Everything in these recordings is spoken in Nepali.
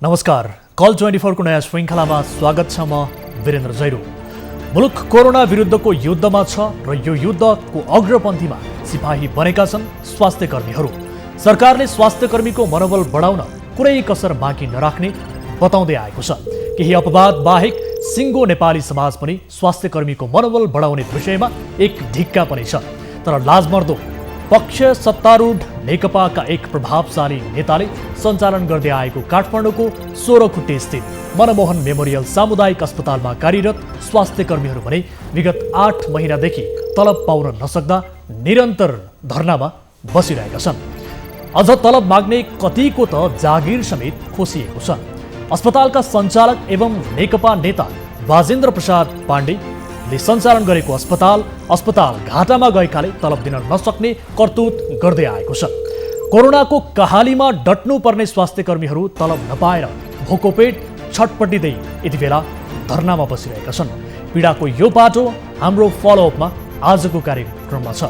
नमस्कार, कल 24 को नयाँ श्रृङ्खलामा स्वागत छ। म वीरेन्द्र जैरो। मुलुक कोरोना विरुद्धको युद्धमा छ र यो युद्धको अग्रपन्थीमा सिपाही बनेका छन् स्वास्थ्य कर्मीहरू। सरकारले स्वास्थ्य कर्मीको मनोबल बढाउन कुनै कसर बाँकी नराख्ने बताउँदै आएको छ। केही अपवाद बाहेक सिङ्गो नेपाली समाज पनि स्वास्थ्य कर्मीको मनोबल बढाउने विषयमा एक ढिक्का पनि छ। तर लाजमर्दो पक्ष सत्तारूढ नेकपाका एक प्रभावशाली नेताले सञ्चालन गर्दै आएको काठमाडौँको 16 खुट्टे स्थित मनमोहन मेमोरियल सामुदायिक अस्पतालमा कार्यरत स्वास्थ्य कर्मीहरू भने विगत 8 महिनादेखि तलब पाउन नसक्दा निरन्तर धरनामा बसिरहेका छन्। अझ तलब माग्ने कतिको त जागिर समेत खोसिएको छ। अस्पतालका सञ्चालक एवं नेकपा नेता बाजेन्द्र प्रसाद पाण्डेले सञ्चालन गरेको अस्पताल घाटामा गएकाले तलब दिन नसक्ने करतुत गर्दै आएको छ। कोरोनाको कहालीमा डट्नुपर्ने स्वास्थ्य कर्मीहरू तलब नपाएर भोकोपेट छटपटिँदै यति बेला धरनामा बसिरहेका छन्। पीडाको यो पाटो हाम्रो फलोअपमा आजको कार्यक्रममा छ।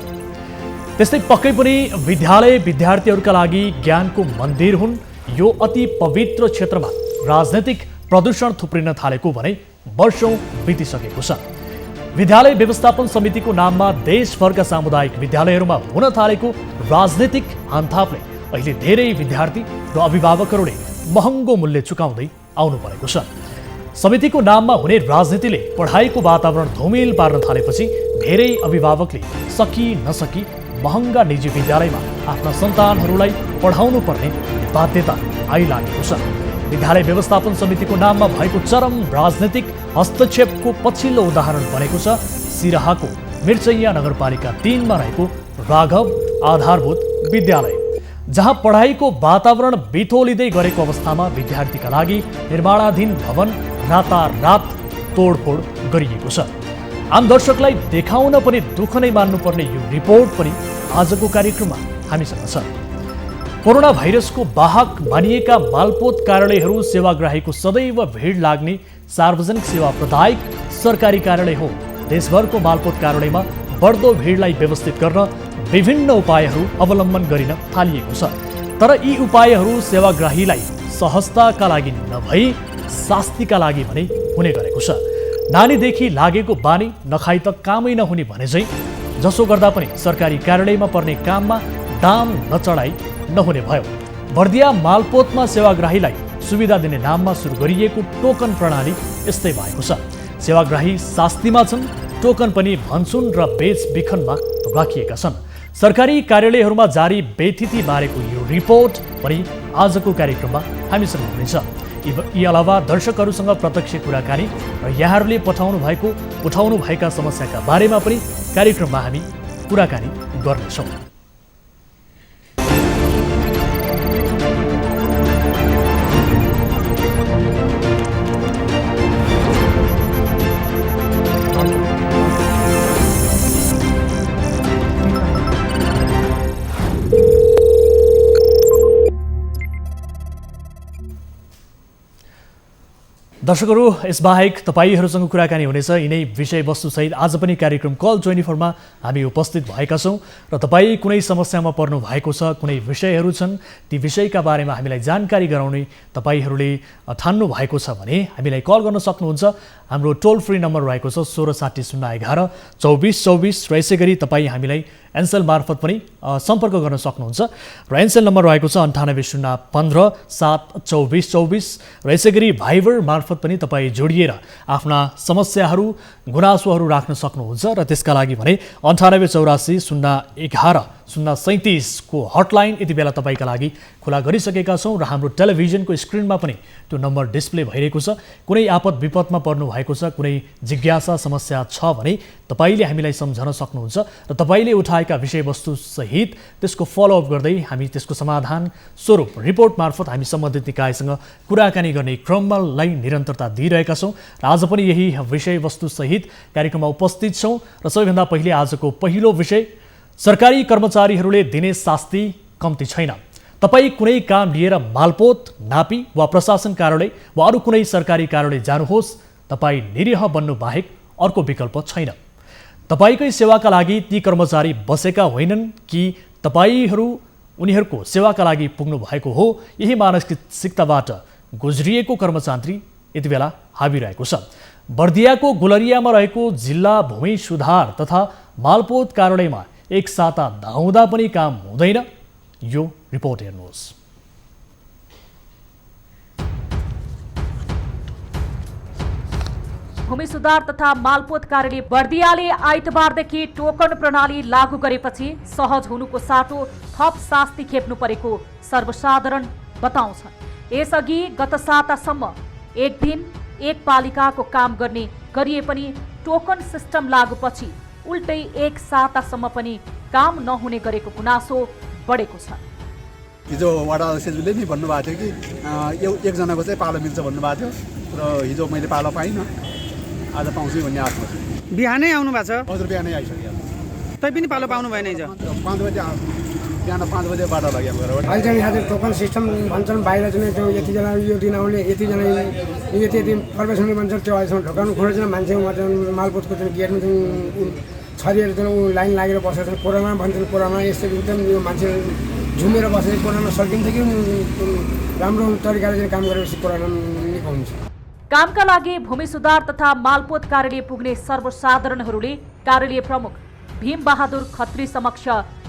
त्यस्तै पक्कै पनि विद्यालय विद्यार्थीहरूका लागि ज्ञानको मन्दिर हुन्। यो अति पवित्र क्षेत्रमा राजनैतिक प्रदूषण थुप्रिन थालेको भने वर्षौं बितिसकेको छ। विद्यालय व्यवस्थापन समितिको नाममा देशभरका सामुदायिक विद्यालयहरूमा हुन थालेको राजनीतिक हानथापले अहिले धेरै विद्यार्थी र अभिभावकहरूले महँगो मूल्य चुकाउँदै आउनु परेको छ। समितिको नाममा हुने राजनीतिले पढाइको वातावरण धुमिल पार्न थालेपछि धेरै अभिभावकले सकी नसकी महँगा निजी विद्यालयमा आफ्ना सन्तानहरूलाई पढाउनु पर्ने बाध्यता आइलागेको छ। विद्यालय व्यवस्थापन समितिको नाममा भएको चरम राजनीतिक हस्तक्षेपको पछिल्लो उदाहरण बनेको छ सिराहाको मिर्चैया नगरपालिका 3 मा रहेको राघव आधारभूत विद्यालय, जहाँ पढाइको वातावरण बिथोलिँदै गरेको अवस्थामा विद्यार्थीका लागि निर्माणाधीन भवन रातारात तोडफोड गरिएको छ। आम दर्शकलाई देखाउन पनि दुःख नै मान्नुपर्ने यो रिपोर्ट पनि आजको कार्यक्रममा हामीसँग छ। कोरोना भाइरसको वाहक मानिएका मालपोत कार्यालयहरू सेवाग्राहीको सदैव भिड लाग्ने सार्वजनिक सेवा प्रदायक सरकारी कार्यालय हो। देशभरको मालपोत कार्यालयमा बढ्दो भिडलाई व्यवस्थित गर्न विभिन्न उपायहरू अवलम्बन गरिन थालिएको छ। तर यी उपायहरू सेवाग्राहीलाई सहजताका लागि नभई शास्तिका लागि भने हुने गरेको छ। नानीदेखि लागेको बानी नखाई त कामै नहुने भने झैँ जसो गर्दा पनि सरकारी कार्यालयमा पर्ने काममा दाम नचढाई नहुने भयो। बर्दिया मालपोतमा सेवाग्राहीलाई सुविधा दिने नाममा सुरु गरिएको टोकन प्रणाली यस्तै भएको छ। सेवाग्राही शास्तिमा छन्, टोकन पनि भन्छुन र बेचबिखनमा राखिएका छन्। सरकारी कार्यालयहरूमा जारी बेथिति बारेको यो रिपोर्ट पनि आजको कार्यक्रममा हामीसँग हुनेछ। यी अलावा दर्शकहरूसँग प्रत्यक्ष कुराकानी र यहाँहरूले उठाउनु भएका समस्याका बारेमा पनि कार्यक्रममा हामी कुराकानी गर्नेछौँ। दर्शकहरू, यसबाहेक तपाईहरूसँग कुराकानी हुनेछ। यिनै विषयवस्तुसहित आज पनि कार्यक्रम कल 24 मा हामी उपस्थित भएका छौँ र तपाईँ कुनै समस्यामा पर्नु भएको छ, कुनै विषयहरू छन्, ती विषयका बारेमा हामीलाई जानकारी गराउने तपाईँहरूले ठान्नु भएको छ भने हामीलाई कल गर्न सक्नुहुन्छ। हाम्रो टोल फ्री नम्बर रहेको छ 1660 011 2424 र यसै गरी तपाईँ हामीलाई एनसेल मार्फत पनि सम्पर्क गर्न सक्नुहुन्छ र एनसेल नम्बर रहेको छ 98 015 7 24 24 र यसै गरी भाइबर मार्फत पनि तपाईँ जोडिएर आफ्ना समस्याहरू गुनासोहरू राख्न सक्नुहुन्छ र त्यसका लागि भने 98 84 011 037 को हटलाइन यति बेला तपाईँका लागि खुला गरिसकेका छौँ र हाम्रो टेलिभिजनको स्क्रिनमा पनि त्यो नम्बर डिस्प्ले भइरहेको छ। कुनै आपद विपदमा पर्नु भएको छ, कुनै जिज्ञासा समस्या छ भने तपाईँले हामीलाई सम्झन सक्नुहुन्छ र तपाईँले उठाएका विषयवस्तु सहित त्यसको फलोअप गर्दै हामी त्यसको समाधान स्वरूप रिपोर्ट मार्फत हामी सम्बन्धित निकायसँग कुराकानी गर्ने क्रमलाई निरन्तरता दिइरहेका छौँ र आज पनि यही विषयवस्तु सहित कार्यक्रममा उपस्थित छौँ। र सबैभन्दा पहिले आजको पहिलो विषय, सरकारी कर्मचारीहरूले दिने शास्ति कम्ती छैन। तपाईँ कुनै काम लिएर मालपोत, नापी वा प्रशासन कार्यालय वा अरू कुनै सरकारी कार्यालय जानुहोस्, तपाईँ निरीह बन्नु बाहेक अर्को विकल्प छैन। तपाईँकै सेवाका लागि ती कर्मचारी बसेका होइनन् कि तपाईँहरू उनीहरूको सेवाका लागि पुग्नु भएको हो, यही मानसिकताबाट गुज्रिएको कर्मचारी यति बेला हाबिरहेको छ। बर्दियाको गुलरियामा रहेको जिल्ला भूमि सुधार तथा मालपोत कार्यालयमा एक साता धाउँदा पनि काम हुँदैन। यो रिपोर्ट हेर्नुहोस्। भूमि सुधार तथा मालपोत कार्यालय बर्दियाले आइतबारदेखि टोकन प्रणाली लागू गरेपछि सहज हुनुको साटो थप शास्ति खेप्नु परेको सर्वसाधारण बताउँछन्। यसअघि गत सातासम्म एक दिन एक पालिकाको काम गर्ने गरिए पनि टोकन सिस्टम लागूपछि उल्टै एक सातासम्म पनि काम नहुने गरेको गुनासो बढेको छ। हिजो वडा अध्यक्षले नि भन्नुभएको थियो कि एकजनाको चाहिँ पालो मिल्छ भन्नुभएको थियो र हिजो मैले पालो पाइनँ, आज पाउँछु भन्ने आशा छ। बिहानै आउनु भएको छ? हजुर बिहानै आइसक्यो। तैपनि पालो पाउनु भएन हिजो? 5 बजे बिहान 5 बजे बाटो लाग्यो घरबाट। अहिले यहाँ टोकन सिस्टम भन्छन् बाहिर चाहिँ त्यो यतिजना यो दिन आउने यतिजना यति पर्मिसन भन्छ, त्यो अहिलेसम्म ढोकाउनु खोजेन। मान्छे मालपोतको चाहिँ गेटमा चाहिँ छरिएर चाहिँ लाइन लागेर बसेको छन्। कोरोना भन्छन्, कोरोना यस्तो एकदम यो मान्छे झुमेर बसेर कोरोना सकिन्छ कि राम्रो तरिकाले चाहिँ काम गरेपछि कोरोना निको हुन्छ। कामका लागि भूमि सुधार तथा मालपोत कार्यालय पुग्ने सर्वसाधारणहरूले कार्यालय प्रमुख भीम बहादुर खत्री समक्ष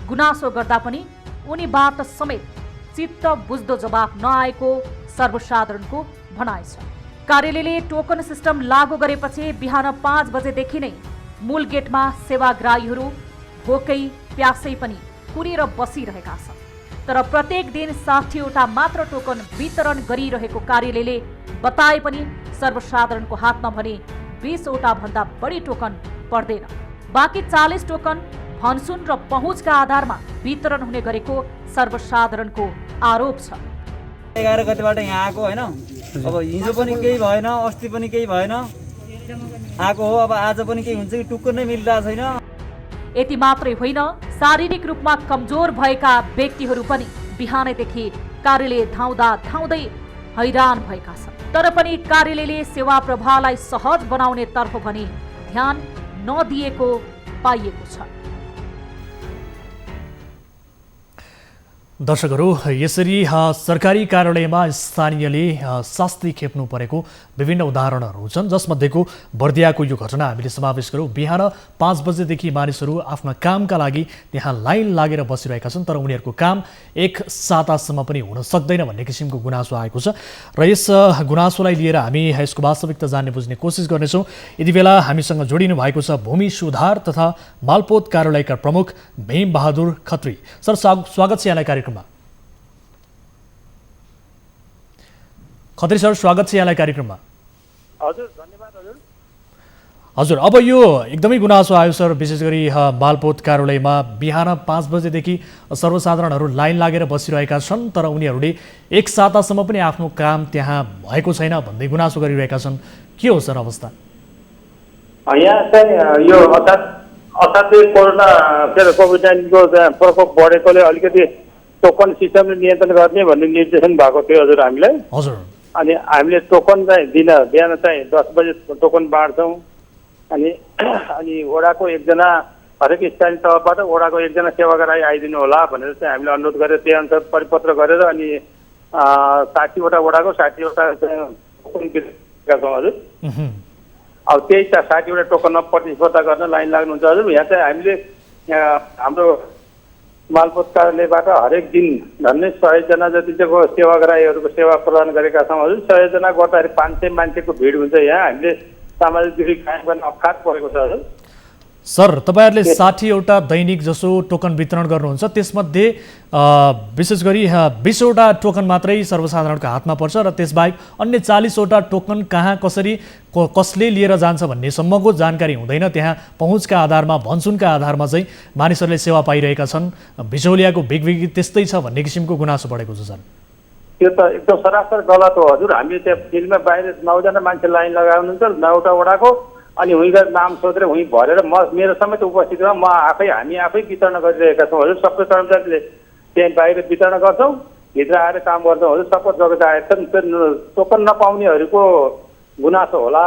गुनासो गर्दा पनि उनीबाट समेत चित्त बुझ्दो जवाफ नआएको सर्वसाधारणको भनाइ छ। कार्यालयले टोकन सिस्टम लागू गरेपछि बिहान 5 बजेदेखि नै मूल गेटमा सेवाग्राहीहरू भोकै प्यासै पनि कुरेर बसिरहेका छन्। तर प्रत्येक दिन 60वटा मात्र टोकन वितरण गरिरहेको कार्यालयले बताए पनि सर्वसाधारणको हातमा भने 20वटा भन्दा बढी टोकन पर्दैन। बाँकी 40 टोकन भनसुन र पहुँचका आधारमा वितरण हुने गरेको सर्वसाधारणको आरोप छ। 11 गतेबाट यहाँ आएको होइन, अब हिजो पनि केही भएन, अस्ति पनि केही भएन, आएको हो। अब आज पनि केही हुन्छ कि टुक्कर नै मिलिरहेको छैन। यति मात्रै होइन, शारीरिक रूपमा कमजोर भएका व्यक्तिहरू पनि बिहानैदेखि कार्यालय धाउँदा धाउँदै हैरान भएका छन्। तर पनि कार्यालयले सेवा प्रवाहलाई सहज बनाउने तर्फ भने ध्यान नदिएको पाइएको छ। दर्शकहरू, यसरी सरकारी कार्यालयमा स्थानीयले शास्ति खेप्नु परेको विभिन्न उदाहरणहरू छन्, जसमध्येको बर्दियाको यो घटना हामीले समावेश गरौँ। बिहान 5 बजेदेखि मानिसहरू आफ्ना कामका लागि त्यहाँ लाइन लागेर बसिरहेका छन्, तर उनीहरूको काम एक सातासम्म पनि हुन सक्दैन भन्ने किसिमको गुनासो आएको छ र यस गुनासोलाई लिएर हामी यसको वास्तविकता जान्ने बुझ्ने कोसिस गर्नेछौँ। यति बेला हामीसँग जोडिनु भएको छ भूमि सुधार तथा मालपोत कार्यालयका प्रमुख भीम बहादुर खत्री। सर, स्वागत छ यहाँलाई कार्यक्रममा। खत्री सर, स्वागत छ यहाँलाई कार्यक्रममा। हजुर, धन्यवाद हजुर। हजुर, अब यो एकदमै गुनासो आयो सर, विशेष गरी मालपोत कार्यालयमा बिहान 5 बजेदेखि सर्वसाधारणहरू लाइन लागेर बसिरहेका छन्, तर उनीहरूले एक सातासम्म पनि आफ्नो काम त्यहाँ भएको छैन भन्दै गुनासो गरिरहेका छन्। के हो सर अवस्था? यहाँ चाहिँ यो असाध्यै कोरोना कोभिड-19को प्रकोप बढेकोले अलिकति टोकन सिस्टमले नियन्त्रण गर्ने भन्ने निर्देशन भएको थियो हजुर हामीलाई। हजुर। अनि हामीले टोकन चाहिँ बिहान चाहिँ 10 बजे टोकन बाँड्छौँ। अनि वडाको एकजना हरेक स्थानीय तहबाट वडाको एकजना सेवाग्राही आइदिनु होला भनेर चाहिँ हामीले अनुरोध गरेर त्यही अनुसार परिपत्र गरेर अनि 60वटा वडाको 60वटा टोकन दिएका छौँ हजुर। अब त्यही 60वटा टोकनमा प्रतिस्पर्धा गर्न लाइन लाग्नुहुन्छ हजुर। यहाँ चाहिँ हामीले हाम्रो मालपोत कार्यालयबाट हरेक दिन झन्डै 100 जना जति चाहिँ सेवाग्राहीहरूको सेवा प्रदान गरेका छौँ हजुर। 100 जना गर्दाखेरि 500 मान्छेको भिड हुन्छ। यहाँ हामीले सामाजिक दूरी कायम गर्न अप्ठ्यारो परेको छ हजुर। सर, तपाईँहरूले 60वटा दैनिक जसो टोकन वितरण गर्नुहुन्छ, त्यसमध्ये विशेष गरी 20वटा टोकन मात्रै सर्वसाधारणको हातमा पर्छ र त्यसबाहेक अन्य 40वटा टोकन कहाँ कसले लिएर जान्छ भन्ने सम्मको जानकारी हुँदैन। त्यहाँ पहुँचका आधारमा, भनसुनका आधारमा चाहिँ मानिसहरूले सेवा पाइरहेका छन्। बिचौलियाको बिगबिगी त्यस्तै छ भन्ने किसिमको गुनासो बढेको छ सर। त्यो त एकदम सरासर गलत हो हजुर। हामीले त्यहाँ फिल्डमा बाहिर 9 जना मान्छे लाइन लगाउनुहुन्छ 9वटा वडाको, अनि उहीँको नाम सोधेर उहीँ भरेर मेरो समेत उपस्थितिमा हामी आफै वितरण गरिरहेका छौँ हजुर। सबै कर्मचारीले त्यहाँ बाहिर वितरण गर्छौँ भित्र आएर काम गर्छौँ हजुर, सपोज जग्गा आएछन् त्यो टोकन नपाउनेहरूको गुनासो होला।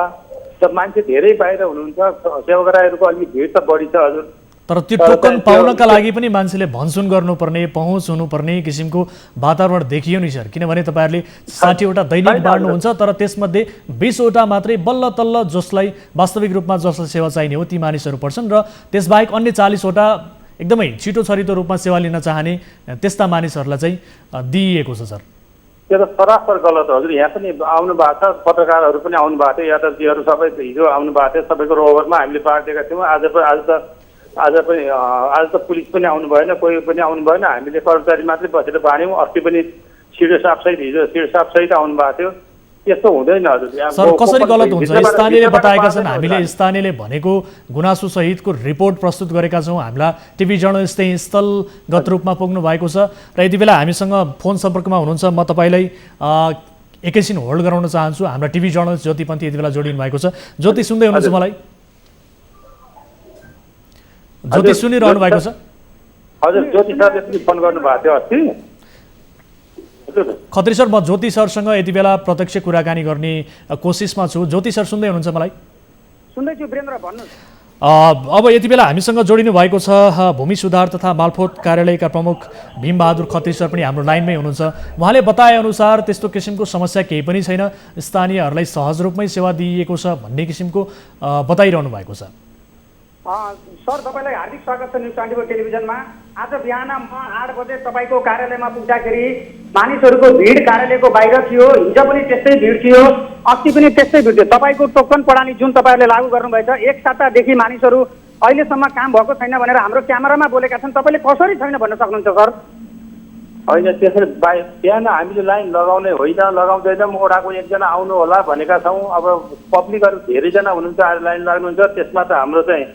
त मान्छे धेरै बाहिर हुनुहुन्छ, सेवाग्राहीहरूको अलिक भिड त बढी छ हजुर। तर त्यो टोकन पाउनका लागि पनि मान्छेले भनसुन गर्नुपर्ने, पहुँच हुनुपर्ने किसिमको वातावरण देखियो नि सर। किनभने तपाईँहरूले 60वटा दैनिक बाँड्नुहुन्छ, तर त्यसमध्ये 20वटा मात्रै बल्ल तल्ल जसलाई वास्तविक रूपमा जसलाई सेवा चाहिने हो ती मानिसहरू पर्छन्, र त्यसबाहेक अन्य 40वटा एकदमै छिटो छरितो रूपमा सेवा लिन चाहने त्यस्ता मानिसहरूलाई चाहिँ दिइएको छ सर। त्यो त सरासर गलत हो हजुर। यहाँ पनि आउनु भएको छ, पत्रकारहरू पनि आउनु भएको थियो, यातायातजीहरू सबै हिजो आउनु भएको थियो। सबैको रोभरमा हामीले बाँडिदिएका थियौँ। आज त पुलिस पनि आउनु भएन, कोही पनि आउनु भएन। हामीले कर्मचारी मात्रै बसेर बाँड्यौँ। अस्ति पनि सिडिओ साहबसहित हिजो सिडिओ साहबसहित आउनु भएको थियो। त्यस्तो हुँदैन हजुर। सर कसरी गलत हुन्छ? स्थानीयले बताएका छन्, हामीले स्थानीयले भनेको गुनासो सहितको रिपोर्ट प्रस्तुत गरेका छौँ। हामीलाई टिभी जर्नलिस्ट चाहिँ स्थलगत रूपमा पुग्नु भएको छ र यति बेला हामीसँग फोन सम्पर्कमा हुनुहुन्छ। म तपाईँलाई एकैछिन होल्ड गराउन चाहन्छु। हाम्रा टिभी जर्नलिस्ट ज्योति पन्थी यति बेला जोडिनु भएको छ। ज्योति सुन्दै हुनुहुन्छ मलाई? ज्योति सुनिरहनु भएको छ? हजुर, ज्योति सरले पनि फोन गर्नुभएको थियो अस्ति। खत्री सर, म ज्योति सरसँग यति बेला प्रत्यक्ष कुराकानी गर्ने कोसिसमा छु। ज्योति सर सुन्दै हुनुहुन्छ मलाई? सुन्दैछु वीरेन्द्र, भन्नुहोस्। अब यति बेला हामीसँग जोडिनु भएको छ भूमि सुधार तथा मालपोत कार्यालयका प्रमुख भीमबहादुर खत्री सर पनि हाम्रो लाइनमै हुनुहुन्छ। उहाँले बताएअनुसार त्यस्तो किसिमको समस्या केही पनि छैन, स्थानीयहरूलाई सहज रूपमै सेवा दिइएको छ भन्ने किसिमको बताइरहनु भएको छ। सर, तपाईँलाई हार्दिक स्वागत छ न्युज 24 टेलिभिजनमा। आज बिहान म 8 बजे तपाईँको कार्यालयमा पुग्दाखेरि मानिसहरूको भिड कार्यालयको बाहिर थियो। हिजो पनि त्यस्तै भिड थियो, अस्ति पनि त्यस्तै भिड थियो। तपाईँको टोकन प्रणाली जुन तपाईँहरूले लागू गर्नुभएछ, एक सातादेखि मानिसहरू अहिलेसम्म काम भएको छैन भनेर हाम्रो क्यामेरामा बोलेका छन्। तपाईँले कसरी छैन भन्न सक्नुहुन्छ सर? होइन, त्यसरी बिहान हामीले लाइन लगाउने होइन, लगाउँदैनौँ। ओडाको एकजना आउनु होला भनेका छौँ। अब पब्लिकहरू धेरैजना हुनुहुन्छ, आज लाइन लाग्नुहुन्छ, त्यसमा त हाम्रो चाहिँ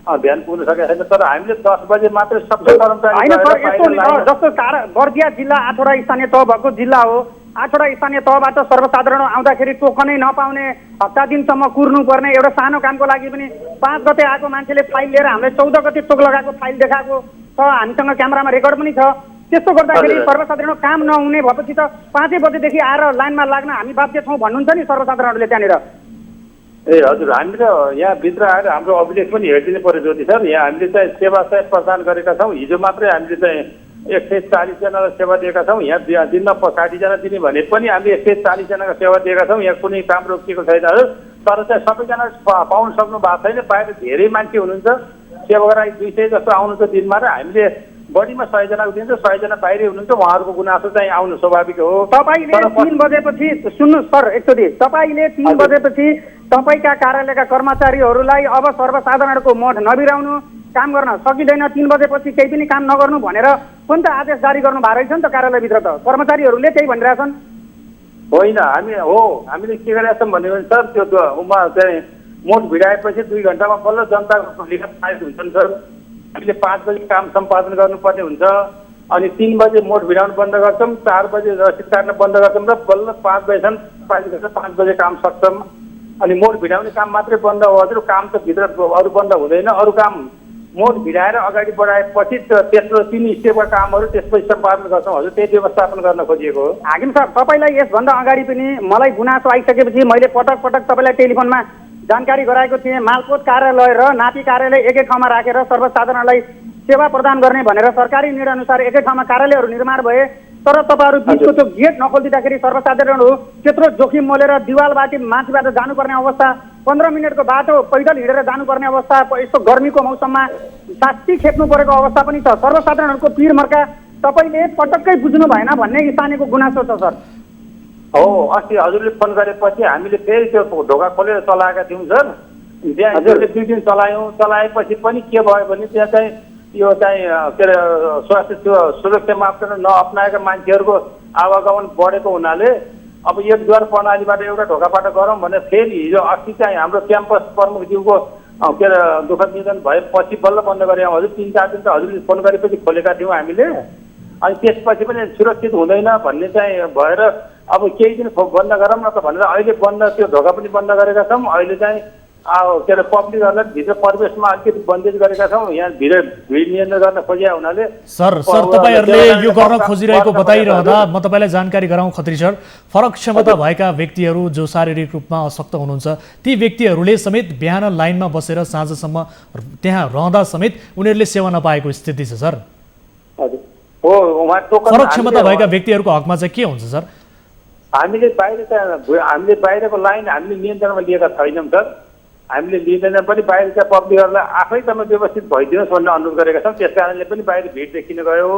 ध्यान पुग्न सकेको छैन। तर हामीले 10 बजे मात्रै सबै कर्मचारी जस्तो बर्दिया जिल्ला 8वटा स्थानीय तह भएको जिल्ला हो। 8वटा स्थानीय तहबाट सर्वसाधारण आउँदाखेरि टोकनै नपाउने, हप्ता दिनसम्म कुर्नुपर्ने, एउटा सानो कामको लागि पनि 5 गते आएको मान्छेले फाइल लिएर हामीलाई 14 गते टोक लगाएको फाइल देखाएको छ। हामीसँग क्यामेरामा रेकर्ड पनि छ। त्यस्तो गर्दाखेरि सर्वसाधारण काम नहुने भएपछि त 5 बजेदेखि आएर लाइनमा लाग्न हामी बाध्य छौँ भन्नुहुन्छ नि सर्वसाधारणले त्यहाँनिर। ए हजुर, हामी त यहाँभित्र आएर हाम्रो अभिलेख पनि हेरिदिनु पर्यो ज्योति सर। यहाँ हामीले चाहिँ सेवा चाहिँ प्रदान गरेका छौँ। हिजो मात्रै हामीले चाहिँ 140 जनालाई सेवा दिएका छौँ। यहाँ दिनमा 60 जना दिने भने पनि हामीले 140 जनाको सेवा दिएका छौँ। यहाँ कुनै काम रोकिएको छैन हजुर। तर चाहिँ सबैजना पाउन सक्नु भएको छैन। बाहिर धेरै मान्छे हुनुहुन्छ, सेवाग्राही 200 जस्तो आउनुहुन्छ दिनमा, र हामीले बढीमा 100 जनाको दिन्छ, 100 जना बाहिरै हुनुहुन्छ। उहाँहरूको गुनासो चाहिँ आउनु स्वाभाविक हो। तपाईँले 3 बजेपछि सुन्नुहोस् सर, एकचोटि तपाईँले 3 बजेपछि तपाईँका कार्यालयका कर्मचारीहरूलाई अब सर्वसाधारणको मठ नबिराउनु, काम गर्न सकिँदैन, 3 बजेपछि केही पनि काम नगर्नु भनेर पनि त आदेश जारी गर्नु भएको रहेछ नि त कार्यालयभित्र। त कर्मचारीहरूले त्यही भनिरहेछन्। होइन, हामीले के गरेका छौँ भने सर, त्यो चाहिँ मोट भिडाएपछि 2 घन्टामा बल्ल जनताको लिखत पाएको हुन्छन् सर। हामीले 5 बजे काम सम्पादन गर्नुपर्ने हुन्छ। अनि 3 बजे मोट भिडाउनु बन्द गर्छौँ, 4 बजे रसिद काट्न बन्द गर्छौँ, र बल्ल 5 बजेसम्म 5 बजे काम सक्छौँ। अनि मोट भिडाउने काम मात्रै बन्द हो हजुर। काम त भित्र अरू बन्द हुँदैन। अरू काम मोट भिडाएर अगाडि बढाएपछि तेस्रो 3 स्टेपका कामहरू त्यसपछि सम्पादन गर्छौँ हजुर। त्यही व्यवस्थापन गर्न खोजिएको हो। हाकिम साहब, तपाईँलाई यसभन्दा अगाडि पनि मलाई गुनासो आइसकेपछि मैले पटक पटक तपाईँलाई टेलिफोनमा जानकारी गराएको थिएँ। मालपोत कार्यालय र नापी कार्यालय एकै ठाउँमा राखेर सर्वसाधारणलाई सेवा प्रदान गर्ने भनेर सरकारी निर्णय अनुसार एकै ठाउँमा कार्यालयहरू निर्माण भए। तर तपाईँहरू बिचको त्यो गेट नखोलिदिँदाखेरि सर्वसाधारणहरू त्यत्रो जोखिम मोलेर दिवालबाटी माथिबाट जानुपर्ने अवस्था, 15 मिनटको बाटो पैदल हिँडेर जानुपर्ने अवस्था, यस्तो गर्मीको मौसममा साँच्ची खेप्नु परेको अवस्था पनि छ। सर्वसाधारणहरूको पिर मर्का तपाईँले पटक्कै बुझ्नु भएन भन्ने स्थानीयको गुनासो छ सर। हो, अस्ति हजुरले फोन गरेपछि हामीले फेरि त्यो ढोका खोलेर चलाएका थियौँ सर। त्यहाँ 2 दिन चलायौँ। चलाएपछि पनि के भयो भने त्यहाँ चाहिँ यो चाहिँ के अरे स्वास्थ्य सुरक्षा मापदण्ड नअप्नाएका मान्छेहरूको आवागमन बढेको हुनाले अब एकद्वार प्रणालीबाट एउटा ढोकाबाट गरौँ भनेर फेरि हिजो अस्ति चाहिँ हाम्रो क्याम्पस प्रमुखज्यूको के अरे दुःखद निधन भएपछि बल्ल बन्द गऱ्यौँ हजुर। 3-4 दिन त हजुरले फोन गरेपछि खोलेका थियौँ हामीले। अनि त्यसपछि पनि सुरक्षित हुँदैन भन्ने चाहिँ भएर अब केही दिन बन्द गरौँ न त भनेर अहिले बन्द, त्यो ढोका पनि बन्द गरेका छौँ। अहिले चाहिँ के अरे पब्लिकहरूलाई भित्र परिवेशमा अलिकति बन्देज गरेका छौँ। यहाँ भिड नियन्त्रण गर्न खोजिया हुनाले सर तपाईँहरूले यो गर्न खोजिरहेको बताइरहँदा म तपाईँलाई जानकारी गराउँ खत्री सर, फरक क्षमता भएका व्यक्तिहरू जो शारीरिक रूपमा अशक्त हुनुहुन्छ ती व्यक्तिहरूले समेत बिहान लाइनमा बसेर साँझसम्म त्यहाँ रहँदा समेत उनीहरूले सेवा नपाएको स्थिति छ सर। हजुर हो, उहाँ टोकन फरक क्षमता भएका व्यक्तिहरूको हकमा चाहिँ के हुन्छ सर? हामीले बाहिरको लाइन हामीले नियन्त्रणमा लिएका छैनौँ सर। हामीले लिँदैन पनि बाहिर चाहिँ पब्लिकहरूलाई आफै तपाईँ व्यवस्थित भइदिनुहोस् भन्ने अनुरोध गरेका छौँ। त्यस कारणले पनि बाहिर भिड देखिन गयो।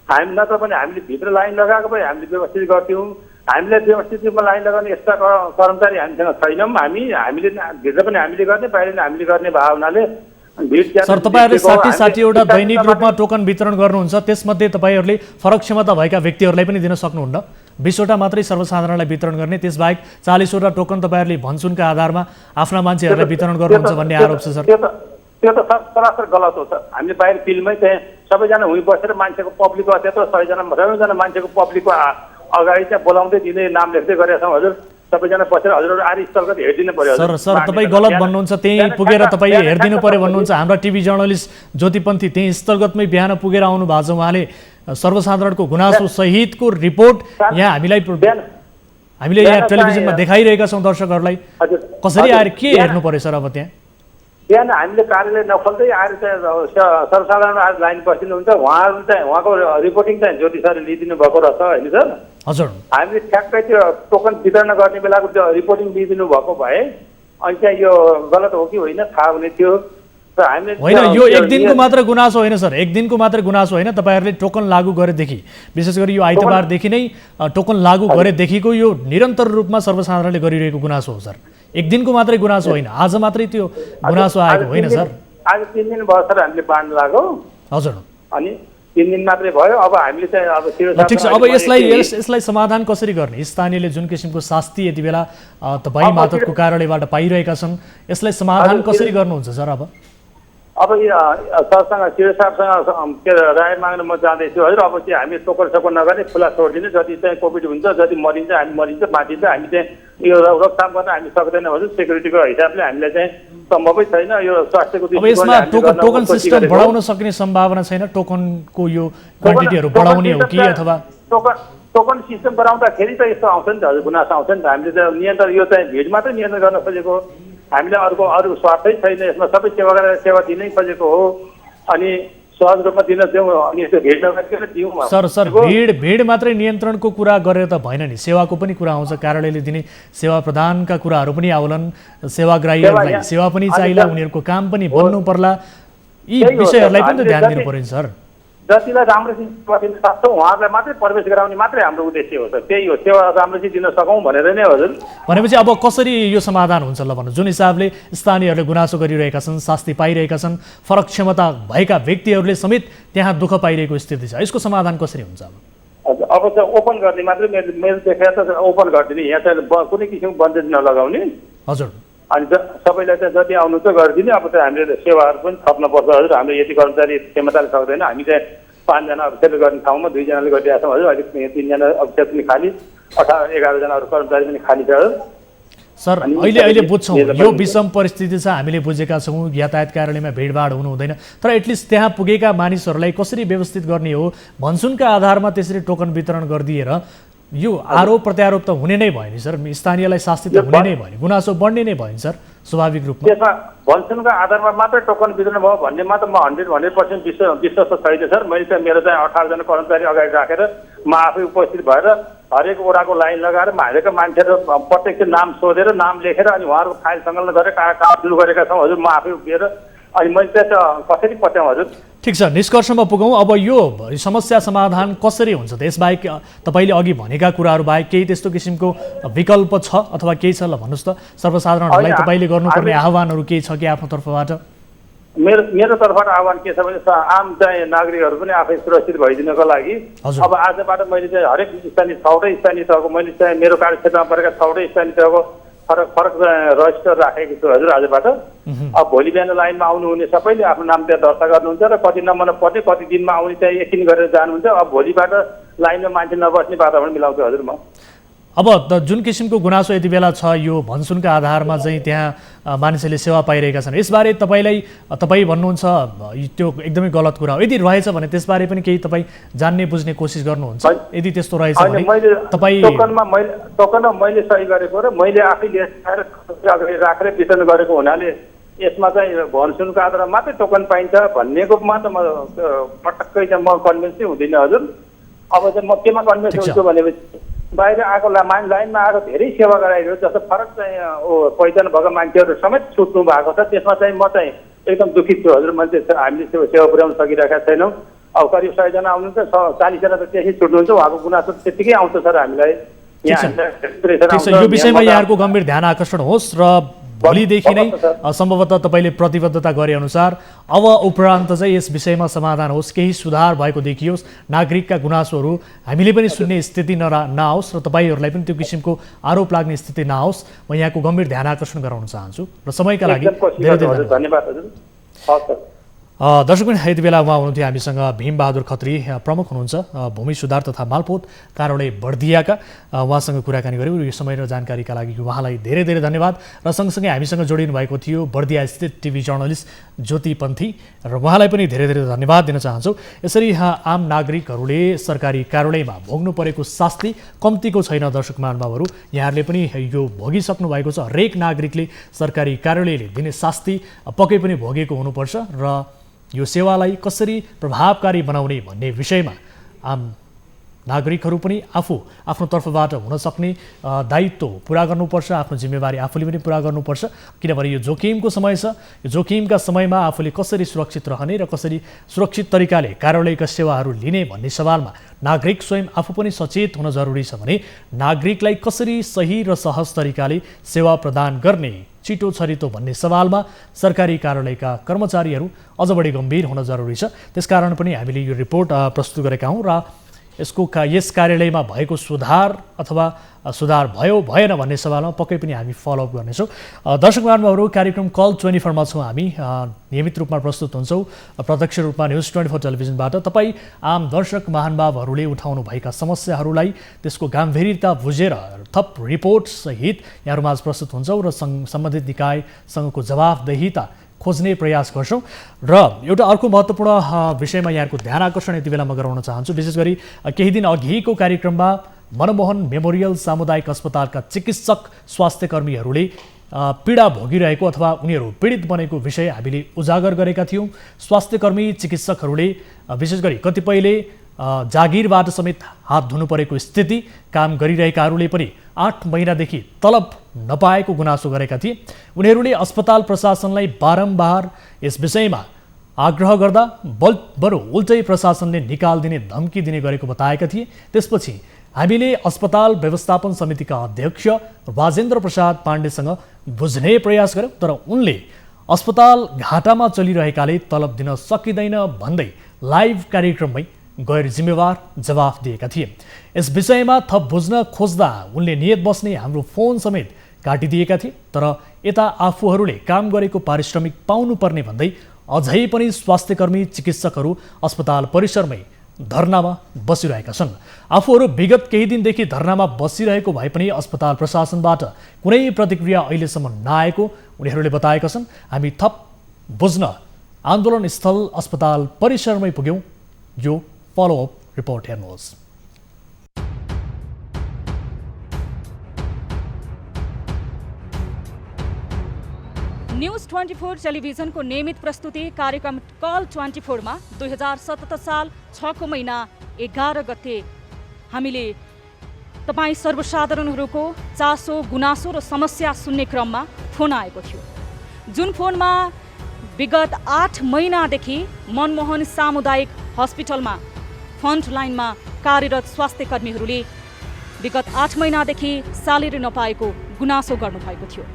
हामी नत्र पनि हामीले भित्र लाइन लगाएको भए हामीले व्यवस्थित गर्थ्यौँ। हामीलाई व्यवस्थित रूपमा लाइन लगाउने यस्ता कर्मचारी हामीसँग छैनौँ। हामीले भित्र पनि हामीले गर्ने, बाहिर पनि हामीले गर्ने भाव हुनाले सर तपाईँहरूले 60-60वटा दैनिक रूपमा टोकन वितरण गर्नुहुन्छ, त्यसमध्ये तपाईँहरूले फरक क्षमता भएका व्यक्तिहरूलाई पनि दिन सक्नुहुन्न। 20वटा मात्रै सर्वसाधारणलाई वितरण गर्ने, त्यसबाहेक 40वटा टोकन तपाईँहरूले भन्छुनका आधारमा आफ्ना मान्छेहरूलाई वितरण गर्नुहुन्छ भन्ने आरोप छ सर। त्यो त सरासर गलत हो सर। हामीले बाहिर फिल्डमै चाहिँ सबैजना उहीँ बसेर मान्छेको पब्लिकको त्यत्रो 100जना मान्छेको पब्लिकको अगाडि चाहिँ बोलाउँदै दिँदै नाम लेख्दै गरेका छौँ हजुर। सबैजना बसेर हजुरहरू आएर स्थलगत हेरिदिनु पर्यो। सर तपाईँ गलत भन्नुहुन्छ, त्यहीँ पुगेर तपाईँ हेरिदिनु पर्यो भन्नुहुन्छ। हाम्रा टिभी जर्नलिस्ट ज्योतिपन्थी त्यहीँ स्थलगतमै बिहान पुगेर आउनु भएको छ। उहाँले सर्वसाधारणको गुनासो सहितको रिपोर्ट यहाँ हामीले यहाँ टेलिभिजनमा देखाइरहेका छौँ दर्शकहरूलाई। कसरी आएर के हेर्नु पर्यो सर अब त्यहाँ? बिहान हामीले कार्यालय नखोल्दै आएर चाहिँ सर्वसाधारण आएर लाइन बसिनुहुन्छ। उहाँहरू चाहिँ उहाँको रिपोर्टिङ चाहिँ ज्योति सरले लिइदिनु भएको रहेछ होइन सर? हजुर। हामीले ठ्याक्कै त्यो टोकन वितरण गर्ने बेलाको त्यो रिपोर्टिङ दिइदिनु भएको भए अनि चाहिँ यो गलत हो कि होइन थाहा हुने थियो। होइन, यो एक दिनको मात्र गुनासो होइन सर, एक दिनको मात्र गुनासो होइन। तपाईँहरूले टोकन लागू गरेदेखि, विशेष गरी यो आइतबारदेखि नै टोकन लागू गरेदेखिको यो निरन्तर रूपमा सर्वसाधारणले गरिरहेको गुनासो हो सर। एक दिनको मात्रै गुनासो होइन, आज मात्रै त्यो गुनासो आएको होइन सर। आज 3 दिन भयो सर हामीले बाँड्न लाग्यो। हजुर। अनि 3 दिन मात्रै भयो। अब हामीले चाहिँ अब ठिक छ, अब यसलाई समाधान कसरी गर्ने? स्थानीयले जुन किसिमको शास्ति यति बेला तपाईँ मातहतको कार्यालयबाट पाइरहेका छन्, यसलाई समाधान कसरी गर्नुहुन्छ सर? अब सरसँग सिरो साहबसँग के राय माग्न म जाँदैछु हजुर। अब चाहिँ हामी टोकन सपोकन नगर्ने, खुला छोडिदिने। जति चाहिँ कोभिड हुन्छ, जति मरिन्छ हामी मरिन्छ, बाँचिन्छ। हामी चाहिँ यो रोकथाम गर्न हामी सक्दैनौँ हजुर। सेक्युरिटीको हिसाबले हामीलाई चाहिँ सम्भवै छैन यो स्वास्थ्यको अब यसमा टोकन सिस्टम बढाउन सक्ने सम्भावना छैन? टोकनको यो क्वान्टिटीहरू बढाउने हो कि अथवा टोकन सिस्टम बनाउँदाखेरि त यस्तो आउँछ नि त हजुर, गुनासो आउँछ नि त। हामीले त नियन्त्रण यो चाहिँ भिड मात्रै नियन्त्रण गर्न खोजेको। हामीले अरू स्वार्थै छैन यसमा। सबै सेवा गरेर सेवा दिनै खोजेको हो अनि सहज रूपमा दिन दिउँ अनि यस्तो भिड नगरिकन दिउँ। सर भिड मात्रै नियन्त्रणको कुरा गरेर त भएन नि, सेवाको पनि कुरा आउँछ। कार्यालयले दिने सेवा प्रदानका कुराहरू पनि आउलान्, सेवाग्राहीहरूलाई सेवा पनि चाहिला, उनीहरूको काम पनि बन्नु पर्ला। यी विषयहरूलाई पनि त ध्यान दिनु पर्यो नि सर। जतिलाई राम्रोसित दिन सक्छौँ उहाँहरूलाई मात्रै प्रवेश गराउने मात्रै हाम्रो उद्देश्य हो सर। त्यही हो, सेवा राम्रोसित दिन सकौँ भनेर नै हजुर। भनेपछि अब कसरी यो समाधान हुन्छ ल भन्नु? जुन हिसाबले स्थानीयहरूले गुनासो गरिरहेका छन्, शास्ति पाइरहेका छन्, फरक क्षमता भएका व्यक्तिहरूले समेत त्यहाँ दुःख पाइरहेको स्थिति छ, यसको समाधान कसरी हुन्छ अब? अब चाहिँ ओपन गर्ने मात्रै मेरो देखाएर त ओपन गरिदिने। यहाँ चाहिँ कुनै किसिमको बन्देज नलगाउने हजुर। अनि सबैलाई चाहिँ जति आउनु चाहिँ गरिदिने। अब चाहिँ हामीले सेवाहरू पनि थप्नुपर्छ हजुर। हाम्रो यति कर्मचारी क्षमताले सक्दैन। हामी चाहिँ 5 जना अफिसरले गर्ने ठाउँमा 2 जनाले गरिरहेका छौँ हजुर। अहिले 3 जना अफिसर पनि खाली, 18-11 जना अरू कर्मचारी पनि खाली छ हजुर। सर अहिले बुझ्छौँ यो विषम परिस्थिति छ, हामीले बुझेका छौँ। यातायात कार्यालयमा भिडभाड हुनु हुँदैन, तर एटलिस्ट त्यहाँ पुगेका मानिसहरूलाई कसरी व्यवस्थित गर्ने हो? भन्सुनका आधारमा त्यसरी टोकन वितरण गरिदिएर यो आरोप प्रत्यारोप त हुने नै भयो नि सर। स्थानीयलाई शास्ति त हुने नै भयो नि, गुनासो बढ्ने नै भयो नि सर स्वाभाविक रूपमा। त्यसमा भन्सुनका आधारमा मात्रै टोकन वितरण भयो भन्नेमा त म 100% विश्वास छैन सर। मैले चाहिँ मेरो चाहिँ 18 जना कर्मचारी अगाडि राखेर म आफै उपस्थित भएर हरेक वडाको लाइन लगाएर हरेक मान्छेहरू प्रत्यक्ष नाम सोधेर नाम लेखेर अनि उहाँहरूको फाइल सङ्कलन गरेर कागज गरेका छौँ हजुर। म आफै उभिएर अनि मैले चाहिँ कसरी पत्याउँ हजुर? ठिक छ, निष्कर्षमा पुगौँ। अब यो समस्या समाधान कसरी हुन्छ त? यसबाहेक तपाईँले अघि भनेका कुराहरू बाहेक केही त्यस्तो किसिमको विकल्प छ अथवा केही छ ल भन्नुहोस् त? सर्वसाधारणहरूलाई तपाईँले गर्नुपर्ने आह्वानहरू केही छ कि आफ्नो तर्फबाट? मेरो तर्फबाट आह्वान के छ भने आम चाहिँ नागरिकहरू पनि आफै सुरक्षित भइदिनको लागि अब आजबाट मैले चाहिँ हरेक छवटै स्थानीय तहको मैले चाहिँ मेरो कार्यक्षेत्रमा परेका छवटै स्थानीय तहको फरक रजिस्टर राखेको छु हजुर आजबाट। अब भोलि बिहान लाइनमा आउनुहुने सबैले आफ्नो नाम त्यहाँ दर्ता गर्नुहुन्छ र कति नम्बर पर्ने कति दिनमा आउने चाहिँ एकछिन गरेर जानुहुन्छ। अब भोलिबाट लाइनमा मान्छे नबस्ने वातावरण मिलाउँछु हजुर म। अब जुन किसिमको गुनासो यति बेला छ यो भन्सुनका आधारमा चाहिँ त्यहाँ मानिसहरूले सेवा पाइरहेका छन्, यसबारे तपाईँ भन्नुहुन्छ त्यो एकदमै गलत कुरा हो। यदि रहेछ भने त्यसबारे पनि केही तपाईँ जान्ने बुझ्ने कोसिस गर्नुहुन्छ? यदि त्यस्तो रहेछ भने तपाईँ टोकनमा मैले सही गरेको र मैले आफैले अगाडि राखेर वितरण गरेको हुनाले यसमा चाहिँ भन्सुनको आधारमा मात्रै टोकन पाइन्छ भन्नेकोमा त म पटक्कै चाहिँ म कन्भिन्स चाहिँ हुँदिनँ हजुर। अब चाहिँ म केमा कन्भिन्स हुन्छु भनेपछि बाहिर आएको लाइनमा आएको धेरै सेवा गराइरह्यो, जस्तो फरक चाहिँ पहिचान भएको मान्छेहरू समेत छुट्नु भएको छ, त्यसमा चाहिँ म चाहिँ एकदम दुखित छु हजुर। मैले हामीले सेवा पुर्याउन सकिरहेका छैनौँ। अब करिब 100 जना आउनुहुन्छ, 40 जना त त्यसै छुट्नुहुन्छ, उहाँको गुनासो त्यत्तिकै आउँछ सर हामीलाई। यो विषयमा यहाँहरूको गम्भीर ध्यान आकर्षण होस् र भोलिदेखि नै सम्भवतः तपाईँले प्रतिबद्धता गरे अनुसार अब उपरान्त चाहिँ यस विषयमा समाधान होस्, केही सुधार भएको देखियोस्, नागरिकका गुनासोहरू हामीले पनि सुन्ने स्थिति नआओस् र तपाईँहरूलाई पनि त्यो किसिमको आरोप लाग्ने स्थिति नआओस्। म यहाँको गम्भीर ध्यान आकर्षण गराउन चाहन्छु र समयका लागि धेरै धेरै धन्यवाद हजुर। दर्शकगण, यति बेला उहाँ हुनुहुन्थ्यो हामीसँग भीमबहादुर खत्री, प्रमुख हुनुहुन्छ भूमि सुधार तथा मालपोत कार्यालय बर्दियाका। उहाँसँग कुराकानी गऱ्यौँ। यो समय र जानकारीका लागि उहाँलाई धेरै धेरै धन्यवाद। र सँगसँगै हामीसँग जोडिनु भएको थियो बर्दिया स्थित टिभी जर्नलिस्ट ज्योति पन्थी, र उहाँलाई पनि धेरै धेरै धन्यवाद दिन चाहन्छु। यसरी आम नागरिकहरूले सरकारी कार्यालयमा भोग्नु परेको शास्ति कम्तीको छैन। दर्शक महानुभावहरू, यहाँहरूले पनि यो भोगिसक्नु भएको छ। हरेक नागरिकले सरकारी कार्यालयले दिने शास्ति पक्कै पनि भोगेको हुनुपर्छ र यो सेवालाई कसरी प्रभावकारी बनाउने भन्ने विषयमा आम नागरिकहरू पनि आफ्नो तर्फबाट हुन सक्ने दायित्व पुरा गर्नुपर्छ, आफ्नो जिम्मेवारी आफूले पनि पुरा गर्नुपर्छ। किनभने यो जोखिमको समय छ। यो जोखिमका समयमा आफूले कसरी सुरक्षित रहने र कसरी सुरक्षित तरिकाले कार्यालयका सेवाहरू लिने भन्ने सवालमा नागरिक स्वयं आफू पनि सचेत हुन जरुरी छ भने नागरिकलाई कसरी सही र सहज तरिकाले सेवा प्रदान गर्ने छिटो छरितो भन्ने सवालमा सरकारी कार्यालयका कर्मचारीहरू अझ बढी गम्भीर हुन जरुरी छ। त्यसकारण पनि हामीले यो रिपोर्ट प्रस्तुत गरेका हौँ र यस कार्यालयमा भएको सुधार अथवा सुधार भयो भएन भन्ने सवालमा पक्कै पनि हामी फलोअप गर्नेछौँ। दर्शक महानुभावहरू, कार्यक्रम कल 24मा छौँ हामी, नियमित रूपमा प्रस्तुत हुन्छौँ प्रत्यक्ष रूपमा न्युज 24 टेलिभिजनबाट। तपाईँ आम दर्शक महानुभावहरूले उठाउनुभएका समस्याहरूलाई त्यसको गम्भीरता बुझेर थप रिपोर्ट सहित यहाँहरूमाझ प्रस्तुत हुन्छौँ र सम्बन्धित निकायसँगको जवाफदेहिता खोज्ने प्रयास गर्छौँ। र एउटा अर्को महत्त्वपूर्ण विषयमा यहाँको ध्यान आकर्षण यति बेला म गराउन चाहन्छु। विशेष गरी केही दिन अघिको कार्यक्रममा मनमोहन मेमोरियल सामुदायिक अस्पतालका चिकित्सक स्वास्थ्यकर्मीहरूले पीडा भोगिरहेको अथवा उनीहरू पीडित बनेको विषय हामीले उजागर गरेका थियौँ। स्वास्थ्यकर्मी चिकित्सकहरूले विशेष गरी कतिपयले जागिरबाट समेत हात धुनु परेको स्थिति, काम गरिरहेकाहरूले पनि 8 महिनादेखि तलब नपाएको गुनासो गरेका थिए। उनीहरूले अस्पताल प्रशासनलाई बारम्बार यस विषयमा आग्रह गर्दा बरु उल्टै प्रशासनले निकाल दिने धम्की दिने गरेको बताएका थिए। त्यसपछि हामीले अस्पताल व्यवस्थापन समितिका अध्यक्ष राजेन्द्र प्रसाद पाण्डेसँग बुझ्ने प्रयास गर्यौँ, तर उनले अस्पताल घाटामा चलिरहेकाले तलब दिन सकिँदैन भन्दै लाइभ कार्यक्रममै गैर जिम्मेवार जवाफ दिएका थिए। यस विषयमा थप बुझ्न खोज्दा उनले नियत बस्ने हाम्रो फोन समेत काटिदिएका थिए। तर यता आफूहरूले काम गरेको पारिश्रमिक पाउनुपर्ने भन्दै अझै पनि स्वास्थ्यकर्मी चिकित्सकहरू अस्पताल परिसरमै धरनामा बसिरहेका छन्। आफूहरू विगत केही दिनदेखि धरनामा बसिरहेको भए पनि अस्पताल प्रशासनबाट कुनै प्रतिक्रिया अहिलेसम्म नआएको उनीहरूले बताएका छन्। हामी थप बुझ्न आन्दोलन स्थल अस्पताल परिसरमै पुग्यौँ। यो फलोअप रिपोर्ट हेर्नुहोस्। न्युज 24 टेलिभिजनको नियमित प्रस्तुति कार्यक्रम कल 24 मा 2077 साल 6 महिना 11 गते हामीले तपाईँ सर्वसाधारणहरूको चासो, गुनासो र समस्या सुन्ने क्रममा फोन आएको थियो। जुन फोनमा विगत 8 महिनादेखि मनमोहन सामुदायिक हस्पिटलमा फ्रन्ट लाइनमा कार्यरत स्वास्थ्यकर्मीहरूले विगत 8 महिनादेखि स्यालेरी नपाएको गुनासो गर्नुभएको थियो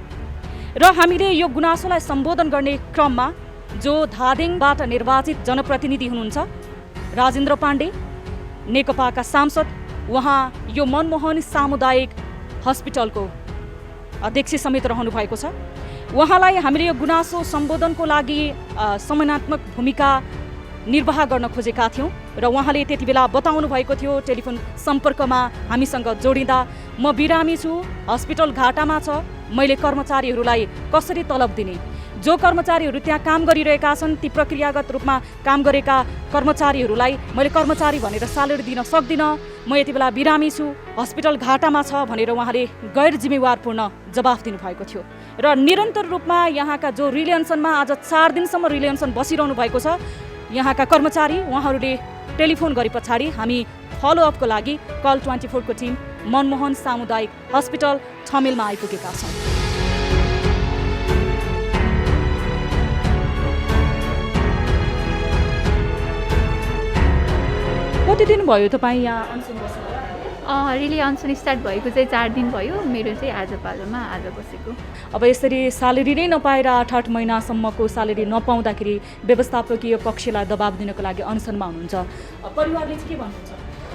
र हामीले यो गुनासोलाई सम्बोधन गर्ने क्रममा जो धादिङबाट निर्वाचित जनप्रतिनिधि हुनुहुन्छ राजेन्द्र पाण्डे, नेकपाका सांसद, उहाँ यो मनमोहन सामुदायिक हस्पिटलको अध्यक्ष समेत रहनु भएको छ। उहाँलाई हामीले यो गुनासो सम्बोधनको लागि संवेदनात्मक भूमिका निर्वाह गर्न खोजेका थियौँ। र उहाँले त्यति बेला बताउनु भएको थियो टेलिफोन सम्पर्कमा हामीसँग जोडिँदा, म बिरामी छु, हस्पिटल घाटामा छ, मैले कर्मचारीहरूलाई कसरी तलब दिने, जो कर्मचारीहरू त्यहाँ काम गरिरहेका छन् ती प्रक्रियागत रूपमा काम गरेका कर्मचारीहरूलाई मैले कर्मचारी भनेर स्यालेरी दिन सक्दिनँ, म यति बेला बिरामी छु, हस्पिटल घाटामा छ भनेर उहाँले गैर जिम्मेवारपूर्ण जवाफ दिनुभएको थियो। र निरन्तर रूपमा यहाँका जो रिलेन्सनमा आज 4 दिनसम्म रिलेन्सन बसिरहनु भएको छ यहाँका कर्मचारी, उहाँहरूले टेलिफोन गरे पछाडि हामी फलोअपको लागि कल 24 को टिम मनमोहन सामुदायिक हस्पिटल ठमेलमा आइपुगेका छौँ। कति दिन भयो तपाईँ यहाँ अनसन बस्नु? रिली अनसन स्टार्ट भएको चाहिँ 4 दिन भयो, मेरो चाहिँ आज पालोमा आज बसेको। अब यसरी स्यालेरी नै नपाएर 8 महिनासम्मको स्यालेरी नपाउँदाखेरि व्यवस्थापकीय पक्षलाई दबाब दिनको लागि अनसनमा हुनुहुन्छ, परिवारले चाहिँ के भन्नुहुन्छ?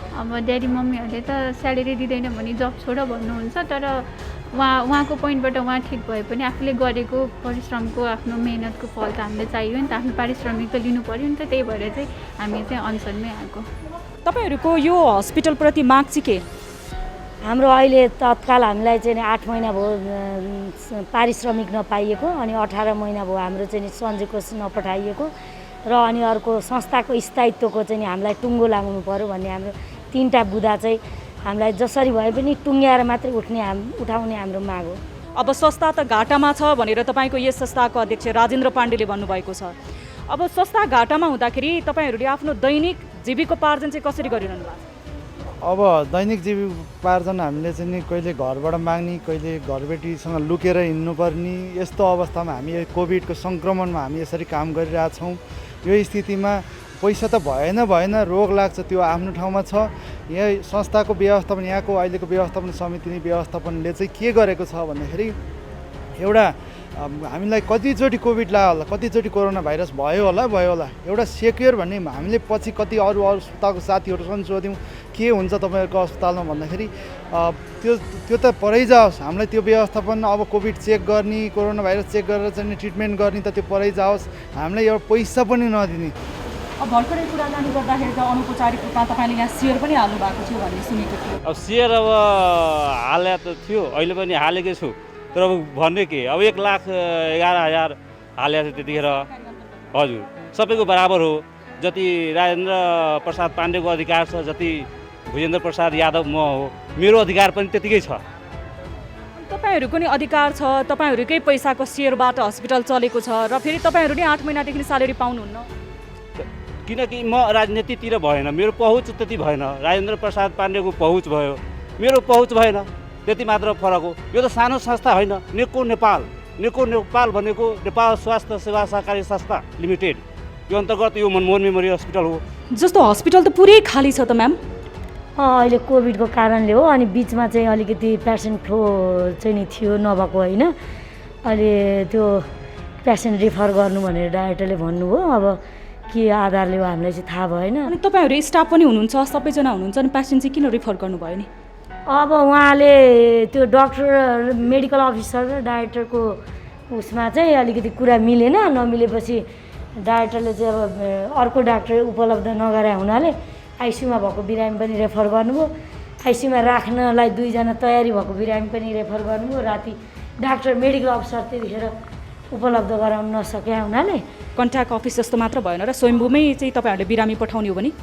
अब ड्याडी मम्मीहरूले त स्यालेरी दिँदैन भने जब छोड भन्नुहुन्छ, तर उहाँको पोइन्टबाट उहाँ ठिक भए पनि आफूले गरेको परिश्रमको आफ्नो मेहनतको फल त हामीलाई चाहियो नि त, आफ्नो पारिश्रमिक त लिनु पऱ्यो नि त, त्यही भएर चाहिँ हामी चाहिँ अनसनमै आएको। तपाईँहरूको यो हस्पिटलप्रति माग चाहिँ के? हाम्रो अहिले तत्काल हामीलाई चाहिँ 8 महिना भयो पारिश्रमिक नपाइएको, अनि 18 महिना भयो हाम्रो चाहिँ सन्जेको नपठाइएको, र अनि अर्को संस्थाको स्थायित्वको चाहिँ हामीलाई टुङ्गो लाग्नु पर्यो भन्ने हाम्रो 3टा बुँदा चाहिँ हामीलाई जसरी भए पनि टुङ्ग्याएर मात्रै उठाउने हाम्रो माग हो। अब संस्था त घाटामा छ भनेर तपाईँको यस संस्थाको अध्यक्ष राजेन्द्र पाण्डेले भन्नुभएको छ। अब संस्था घाटामा हुँदाखेरि तपाईँहरूले आफ्नो दैनिक जीविकोपार्जन चाहिँ कसरी गरिरहनु भएको छ? अब दैनिक जीविकोपार्जन हामीले चाहिँ नि कहिले घरबाट माग्ने, कहिले घरबेटीसँग लुकेर हिँड्नुपर्ने, यस्तो अवस्थामा हामी कोभिडको सङ्क्रमणमा हामी यसरी काम गरिरहेछौँ। यो स्थितिमा पैसा त भएन रोग लाग्छ, त्यो आफ्नो ठाउँमा छ। यहाँ संस्थाको व्यवस्थापन, यहाँको अहिलेको व्यवस्थापन समिति व्यवस्थापनले चाहिँ के गरेको छ भन्दाखेरि एउटा हामीलाई कतिचोटि कोभिड लाग्यो होला, कतिचोटि कोरोना भाइरस भयो होला, एउटा सेक्योर भन्ने हामीले पछि कति अरू अस्पतालको साथीहरूसँग सोध्यौँ के हुन्छ तपाईँहरूको अस्पतालमा भन्दाखेरि त्यो त परै जाओस्, हामीलाई त्यो व्यवस्थापन अब कोभिड चेक गर्ने, कोरोना भाइरस चेक गरेर चाहिँ ट्रिटमेन्ट गर्ने त त्यो परै जाओस्, हामीलाई एउटा पैसा पनि नदिने। अब भर्खरै कुराकानी गर्दाखेरि त अनौपचारिक रूपमा तपाईँले यहाँ सेयर पनि हाल्नु भएको थियो भन्ने सुनेको थियो। अब सेयर अब हाले त थियो, अहिले पनि हालेकै छु, तर अब भन्ने के, अब 1,11,000 हालेको थियो त्यतिखेर। हजुर, सबैको बराबर हो, जति राजेन्द्र प्रसाद पाण्डेको अधिकार छ, जति भुजेन्द्र प्रसाद यादव म हो, मेरो अधिकार पनि त्यतिकै छ। तपाईँहरूको नि अधिकार छ, तपाईँहरूकै पैसाको सेयरबाट हस्पिटल चलेको छ, र फेरि तपाईँहरू नि 8 महिनादेखि स्यालेरी पाउनुहुन्न। किनकि म राजनीतितिर भएन, मेरो पहुँच त्यति भएन, राजेन्द्र प्रसाद पाण्डेको पहुँच भयो, मेरो पहुँच भएन, त्यति मात्र फरक हो। यो त सानो संस्था होइन, नेको नेपाल भनेको नेपाल स्वास्थ्य सेवा सहकारी संस्था लिमिटेड, यो अन्तर्गत यो मनमोहन मेमोरियल हस्पिटल हो। जस्तो हस्पिटल त पुरै खाली छ त म्याम? अहिले कोभिडको कारणले हो, अनि बिचमा चाहिँ अलिकति पेसेन्ट फ्लो चाहिँ नि थियो नभएको होइन, अहिले त्यो पेसेन्ट रिफर गर्नु भनेर डाइरेक्टरले भन्नुभयो, अब के आधारले हो हामीलाई चाहिँ थाहा भएन। अनि तपाईँहरू स्टाफ पनि हुनुहुन्छ, सबैजना हुनुहुन्छ, अनि पेसेन्ट चाहिँ किन रिफर गर्नुभयो नि? अब उहाँले त्यो डक्टर मेडिकल अफिसर र डाइरेक्टरको उसमा चाहिँ अलिकति कुरा मिलेन, नमिलेपछि डाइरेक्टरले चाहिँ अब अर्को डाक्टर उपलब्ध नगराए हुनाले आइसियुमा भएको बिरामी पनि रेफर गर्नुभयो, आइसियुमा राख्नलाई 2 जना तयारी भएको बिरामी पनि रेफर गर्नुभयो। राति डाक्टर मेडिकल अफिसर त्यतिखेर उपलब्ध गराउन नसके हुनाले कन्ट्याक्ट अफिस जस्तो मात्र भएन र स्वयम्भूमै चाहिँ तपाईँहरूले बिरामी पठाउने हो भने?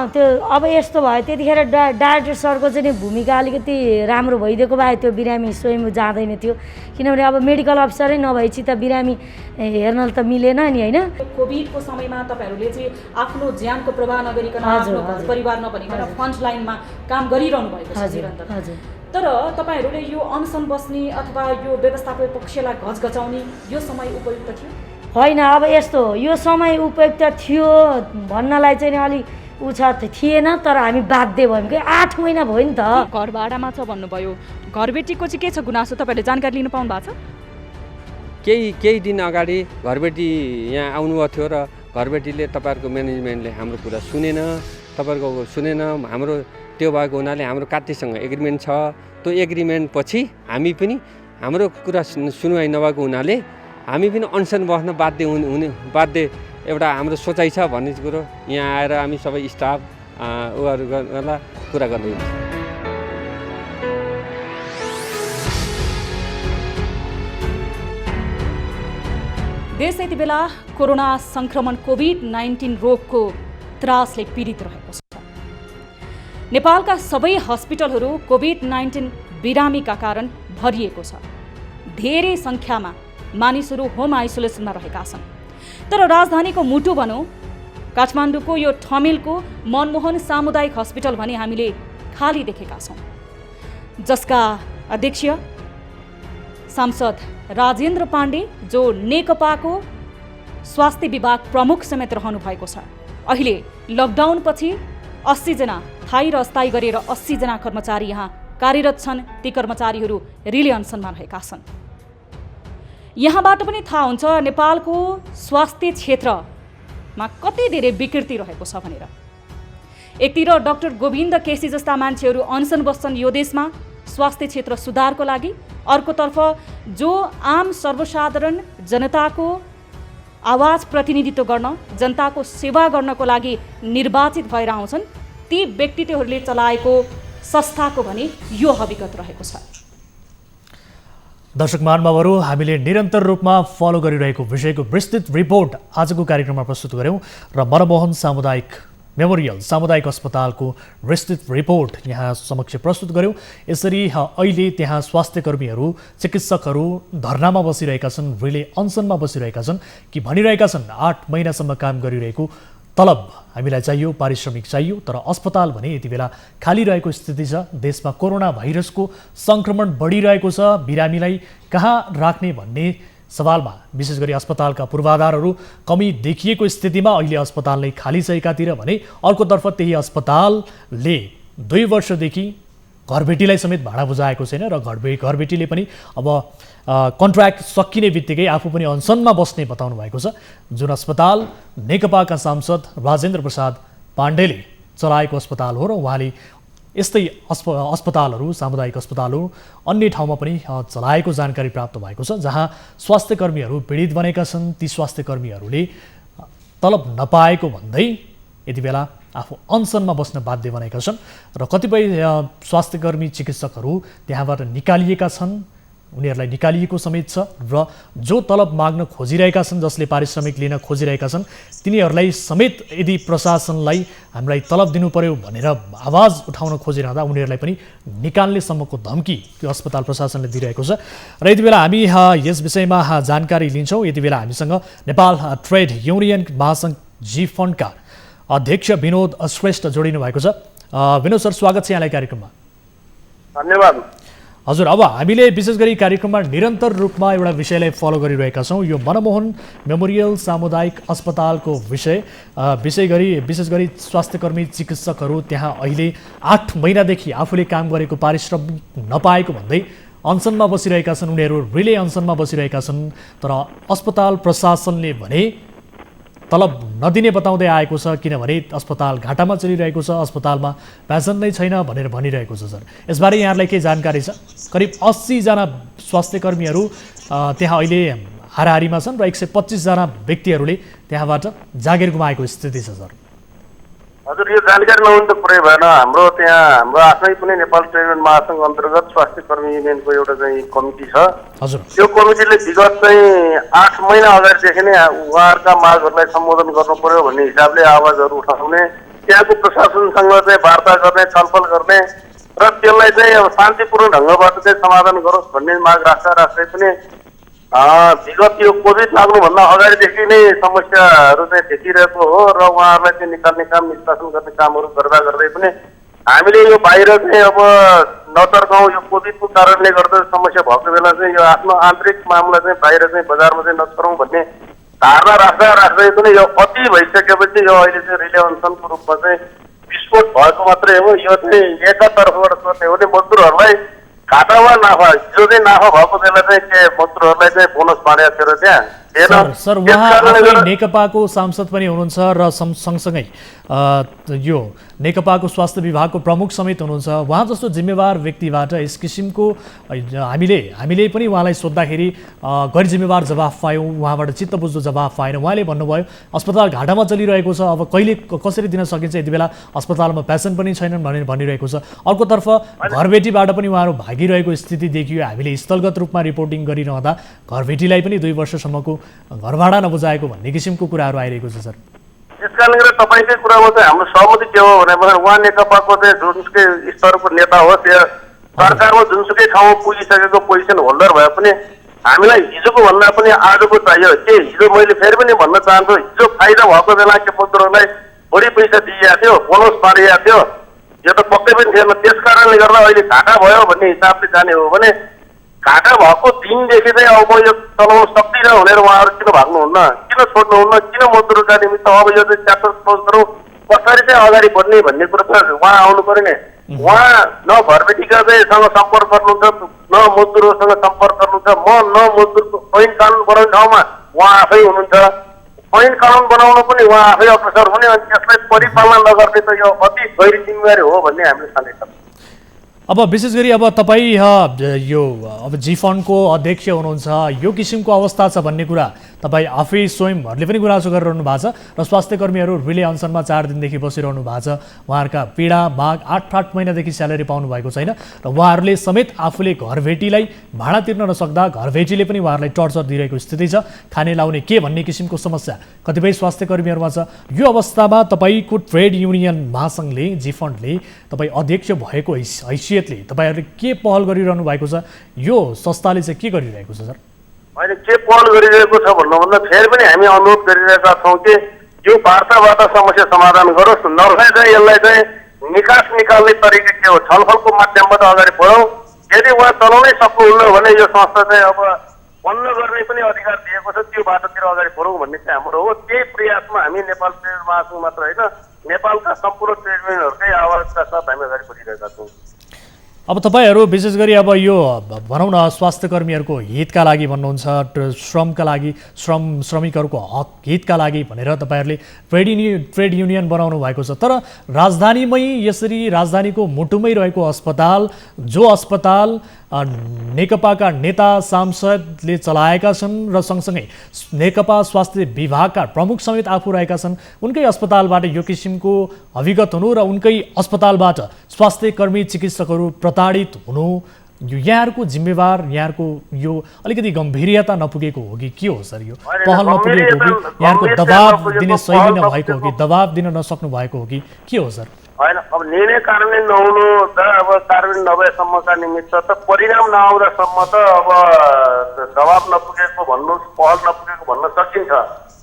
त्यो अब यस्तो भयो, त्यतिखेर डाइरेक्टर सरको चाहिँ भूमिका अलिकति राम्रो भइदिएको भए त्यो बिरामी स्वयम्भू जाँदैन थियो, किनभने अब मेडिकल अफिसरै नभएपछि त बिरामी हेर्न त मिलेन नि होइन। कोभिडको समयमा तपाईँहरूले चाहिँ आफ्नो ज्यानको प्रवाह नगरिकन, आफ्नो परिवार नभनिकन फ्रन्ट लाइनमा काम गरिरहनु भएको छ निरन्तर। तर तपाईँहरूले यो अनसन बस्ने अथवा यो व्यवस्थापक पक्षलाई घचघचाउने यो समय उपयुक्त थियो? होइन, अब यस्तो यो समय उपयुक्त थियो भन्नलाई चाहिँ अलि थिएन, तर हामी बाध्य भयौँ कि 8 महिना भयो नि त। घर भाडामा छ भन्नुभयो, घरबेटीको चाहिँ के छ गुनासो, तपाईँहरूले जानकारी लिनु पाउनु भएको छ? केही दिन अगाडि घरबेटी यहाँ आउनुभएको थियो र घरबेटीले तपाईँहरूको म्यानेजमेन्टले हाम्रो कुरा सुनेन, हाम्रो त्यो भएको हुनाले हाम्रो कात्रीसँग एग्रिमेन्ट छ, त्यो एग्रिमेन्ट पछि हामी पनि हाम्रो कुरा सुनवाई नभएको हुनाले हामी पनि अनसन बस्न बाध्य एउटा हाम्रो सोचाइ छ भन्ने कुरो यहाँ आएर हामी सबै स्टाफ उहाँहरूलाई कुरा गर्दै हुन्छ। देश यति बेला कोरोना संक्रमण कोभिड-19 रोगको त्रासले पीडित रहेको छ। नेपालका सबै हस्पिटलहरू कोभिड-19 बिरामीका कारण भरिएको छ। धेरै संख्यामा मानिसहरू होम आइसोलेसनमा रहेका छन्। तर राजधानीको मुटु भनौँ काठमाडौँको यो ठमेलको मनमोहन सामुदायिक हस्पिटल भने हामीले खाली देखेका छौँ, जसका अध्यक्ष सांसद राजेन्द्र पाण्डे जो नेकपाको स्वास्थ्य विभाग प्रमुख समेत रहनु भएको छ। अहिले लकडाउनपछि 80 जना थायी र अस्थायी गरेर 80 जना कर्मचारी यहाँ कार्यरत छन्। ती कर्मचारीहरू रिले अनसनमा रहेका छन्। यहाँबाट पनि थाहा हुन्छ नेपालको स्वास्थ्य क्षेत्रमा कति धेरै विकृति रहेको छ भनेर। एकतिर डाक्टर गोविन्द केसी जस्ता मान्छेहरू अनसन बस्छन् यो देशमा स्वास्थ्य क्षेत्र सुधारको लागि, अर्कोतर्फ जो आम सर्वसाधारण जनताको आवाज प्रतिनिधित्व गर्न, जनताको सेवा गर्नको लागि निर्वाचित भएर आउँछन् ती व्यक्तित्वहरूले चलाएको संस्थाको भने यो हकीकत रहेको छ। दर्शक महानुभावहरू, हामीले निरन्तर रूपमा फलो गरिरहेको विषयको विस्तृत रिपोर्ट आजको कार्यक्रममा प्रस्तुत गऱ्यौँ र मनमोहन सामुदायिक मेमोरियल सामुदायिक अस्पतालको विस्तृत रिपोर्ट यहाँ समक्ष प्रस्तुत गऱ्यौँ। यसरी अहिले त्यहाँ स्वास्थ्यकर्मीहरू, चिकित्सकहरू धरनामा बसिरहेका छन्, रिले अनसनमा बसिरहेका छन् कि भनिरहेका छन् 8 महिनासम्म काम गरिरहेको तलब हामीलाई चाहियो, पारिश्रमिक चाहियो। तर अस्पताल भने यति बेला खाली रहेको स्थिति छ। देशमा कोरोना भाइरसको सङ्क्रमण बढिरहेको छ। बिरामीलाई कहाँ राख्ने भन्ने सवालमा विशेष गरी अस्पतालका पूर्वाधारहरू कमी देखिएको स्थितिमा अहिले अस्पताल नै खाली छ एकातिर भने, अर्कोतर्फ त्यही अस्पतालले 2 वर्षदेखि घरबेटीलाई समेत भाडा बुझाएको छैन र घरबेटीले पनि अब कन्ट्र्याक्ट सकिने बित्तिकै आफू पनि अनसनमा बस्ने बताउनु भएको छ। जुन अस्पताल नेकपाका सांसद राजेन्द्र प्रसाद पाण्डेले चलाएको अस्पताल हो र उहाँले यस्तै अस्पतालहरू, सामुदायिक अस्पतालहरू अन्य ठाउँमा पनि चलाएको जानकारी प्राप्त भएको छ, जहाँ स्वास्थ्यकर्मीहरू पीडित बनेका छन्। ती स्वास्थ्यकर्मीहरूले तलब नपाएको भन्दै यति बेला आफू अनसनमा बस्न बाध्य बनेका छन् र कतिपय स्वास्थ्यकर्मी चिकित्सकहरू त्यहाँबाट निकालिएका छन्, उनीहरूलाई निकालिएको समेत छ र जो तलब माग्न खोजिरहेका छन्, जसले पारिश्रमिक लिन खोजिरहेका छन्, तिनीहरूलाई समेत यदि प्रशासनलाई हामीलाई तलब दिनु पर्यो भनेर आवाज उठाउन खोजिरहँदा उनीहरूलाई पनि निकाल्ने सम्मको धम्की त्यो अस्पताल प्रशासनले दिइरहेको छ। र यति बेला हामी यस विषयमा जानकारी लिन्छौँ। यति बेला हामीसँग नेपाल ट्रेड युनियन महासङ्घ जी फन्डका अध्यक्ष विनोद श्रेष्ठ जोडिनु भएको छ। विनोद सर, स्वागत छ यहाँलाई कार्यक्रममा। धन्यवाद। हजुर, अब हामीले विशेष गरी कार्यक्रममा निरन्तर रूपमा एउटा विषयलाई फलो गरिरहेका छौँ, यो मनमोहन मेमोरियल सामुदायिक अस्पतालको विषय गरी विशेष गरी स्वास्थ्यकर्मी चिकित्सकहरू त्यहाँ अहिले 8 महिनादेखि आफूले काम गरेको पारिश्रमिक नपाएको भन्दै अनसनमा बसिरहेका छन्। उनीहरू रिले अनसनमा बसिरहेका छन्। तर अस्पताल प्रशासनले भने तलब नदिने बताउँदै आएको छ, किनभने अस्पताल घाटामा चलिरहेको छ, अस्पतालमा पेसेन्ट नै छैन भनेर भनिरहेको छ। सर, यसबारे यहाँहरूलाई के जानकारी छ? करिब 80 जना स्वास्थ्यकर्मीहरू त्यहाँ अहिले हाराहारीमा छन् र 125 जना व्यक्तिहरूले त्यहाँबाट जागिर गुमाएको स्थिति छ। सर हजुर, यो जानकारी नहुनु त पुरै भएन। हाम्रो त्यहाँ हाम्रो आफ्नै पनि नेपाल ट्रेड युनियन महासङ्घ अन्तर्गत स्वास्थ्यकर्मी युनियनको एउटा चाहिँ कमिटी छ। हजुर, त्यो कमिटीले विगत चाहिँ 8 महिना अगाडिदेखि नै उहाँहरूका मागहरूलाई सम्बोधन गर्नु पर्यो भन्ने हिसाबले आवाजहरू उठाउने, त्यहाँको प्रशासनसँग चाहिँ वार्ता गर्ने, छलफल गर्ने र त्यसलाई चाहिँ अब शान्तिपूर्ण ढङ्गबाट चाहिँ समाधान गरोस् भन्ने माग राख्दै पनि विगत यो कोभिड लाग्नुभन्दा अगाडिदेखि नै समस्याहरू चाहिँ देखिरहेको हो र उहाँहरूलाई चाहिँ निकाल्ने काम, निष्कासन गर्ने कामहरू गर्दै पनि हामीले यो बाहिर चाहिँ अब नतर्काउँ, यो कोभिडको कारणले गर्दा समस्या भएको बेला चाहिँ यो आफ्नो आन्तरिक मामला चाहिँ बाहिर चाहिँ बजारमा चाहिँ नछोडौँ भन्ने धारणा राख्दै पनि यो अति भइसकेपछि यो अहिले चाहिँ रिले अनसनको रूपमा चाहिँ विस्फोट भएको मात्रै हो। यो चाहिँ एकातर्फबाट सोध्ने हो भने मजदुरहरूलाई घाटामा नाफा, जो चाहिँ नाफा भएको बेला चाहिँ के मजदुरहरूलाई चाहिँ बोनस बाँडेको थियो र त्यहाँ सर उहाँ आफै नेकपाको सांसद पनि हुनुहुन्छ र सँगसँगै यो नेकपाको स्वास्थ्य विभागको प्रमुख समेत हुनुहुन्छ। उहाँ जस्तो जिम्मेवार व्यक्तिबाट यस किसिमको हामीले पनि उहाँलाई सोद्धाखेरि गैर जिम्मेवार जवाफ पायौँ, उहाँबाट चित्त बुझ्दो जवाफ पाएन। उहाँले भन्नुभयो अस्पताल घाटामा चलिरहेको छ, अब कहिले कसरी दिन सकिन्छ, यति बेला अस्पतालमा पेसेन्ट पनि छैनन् भनेर भनिरहेको छ। अर्कोतर्फ घरबेटीबाट पनि उहाँहरू भागिरहेको स्थिति देखियो। हामीले स्थलगत रूपमा रिपोर्टिङ गरिरहँदा घरबेटीलाई पनि 2 वर्षसम्मको घर भाडा नबुझाएको भन्ने किसिमको कुराहरू आइरहेको छ सर। यस कारणले गर्दा तपाईँकै कुरामा चाहिँ हाम्रो सहमति के हो भने उहाँ नेकपाको चाहिँ जुनसुकै स्तरको नेता होस् या सरकारमा जुनसुकै ठाउँमा पुगिसकेको पोजिसन होल्डर भए पनि हामीलाई हिजोको भन्दा पनि आजको चाहियो। के हिजो मैले फेरि पनि भन्न चाहन्छु, हिजो फाइदा भएको बेला के मजदुरहरूलाई बढी पैसा दिइएको थियो, बोनस पारिएको थियो, यो त पक्कै पनि थिएन। त्यस कारणले गर्दा अहिले घाटा भयो भन्ने हिसाबले जाने हो भने घाटा भएको दिनदेखि चाहिँ अब म यो चलाउन सक्दिनँ भनेर उहाँहरू किन भाग्नुहुन्न, किन छोड्नुहुन्न, किन मजदुरका निमित्त अब यो चाहिँ च्याप्टर क्लोज गरौँ, कसरी चाहिँ अगाडि बढ्ने भन्ने कुरो त उहाँ आउनु पर्यो नि। उहाँ न घरबेटीका सँग सम्पर्क गर्नुहुन्छ, न मजदुरहरूसँग सम्पर्क गर्नुहुन्छ। म न मजदुरको ऐन कानुन बनाउने ठाउँमा उहाँ आफै हुनुहुन्छ, ऐन कानुन बनाउन पनि उहाँ आफै अग्रसर हुने, अनि त्यसलाई परिपालना नगर्ने त यो अति गैर जिम्मेवारी हो भन्ने हामीले ठानेका छौँ। अब विशेष गरी अब तपाईँ यो अब जी फन्डको अध्यक्ष हुनुहुन्छ, यो किसिमको अवस्था छ भन्ने कुरा तपाईँ आफै स्वयंहरूले पनि गुनासो गरिरहनु भएको छ र स्वास्थ्य कर्मीहरू रिले अनसनमा 4 दिनदेखि बसिरहनु भएको छ। उहाँहरूका पीडा माग 8 महिनादेखि स्यालेरी पाउनु भएको छैन र उहाँहरूले समेत आफूले घरबेटीलाई भाडा तिर्न नसक्दा घरबेटीले पनि उहाँहरूलाई टर्चर दिइरहेको स्थिति छ, खाने लाउने के भन्ने किसिमको समस्या कतिपय स्वास्थ्य कर्मीहरूमा छ। यो अवस्थामा तपाईँको ट्रेड युनियन महासङ्घले जी फन्डले तपाईँ अध्यक्ष भएको हैसियतले तपाईँहरूले के पहल गरिरहनु भएको छ, यो संस्थाले चाहिँ के गरिरहेको छ सर? अहिले के पहल गरिरहेको छ भन्नुभन्दा फेरि पनि हामी अनुरोध गरिरहेका छौँ कि यो वार्ताबाट समस्या समाधान गरोस्, नभए चाहिँ यसलाई चाहिँ निकास निकाल्ने तरिका के हो, छलफलको माध्यमबाट अगाडि बढौँ। यदि उहाँ चलाउनै सक्नुहुन्न भने यो संस्था चाहिँ अब बन्द गर्ने पनि अधिकार दिएको छ, त्यो बाटोतिर अगाडि बढौँ भन्ने चाहिँ हाम्रो हो। त्यही प्रयासमा हामी नेपाल ट्रेड महासङ्घ मात्र होइन, नेपालका सम्पूर्ण ट्रेड युनियनहरूकै आवाजका साथ हामी अगाडि बढिरहेका छौँ। अब तपाईँहरू विशेष गरी अब यो भनौँ न स्वास्थ्य कर्मीहरूको हितका लागि भन्नुहुन्छ, श्रमका लागि, श्रमिकहरूको हितका लागि भनेर तपाईँहरूले ट्रेड युनियन बनाउनु भएको छ। तर राजधानीमै यसरी राजधानीको मुटुमै रहेको अस्पताल, जो अस्पताल नेकपाका नेता सांसदले चलाएका छन् र सँगसँगै नेकपा स्वास्थ्य विभागका प्रमुख समेत आफू रहेका छन्, उनकै अस्पतालबाट यो किसिमको अभिगत हुनु र उनकै अस्पतालबाट स्वास्थ्य कर्मी चिकित्सकहरू प्रताडित हुनु, यो यहाँहरूको जिम्मेवार, यहाँहरूको यो अलिकति गम्भीरता नपुगेको हो कि के हो सर? यो पहल नपुगेको हो कि यहाँहरूको दबाब दिने शैली नभएको हो कि दबाब दिन नसक्नु भएको हो कि के हो सर? होइन, अब निर्णय कार्यान्वयन नहुनु त अब कार्यान्वयन नभएसम्मका निमित्त त परिणाम नआउँदासम्म त अब दबाब नपुगेको भन्नु, पहल नपुगेको भन्न सकिन्छ।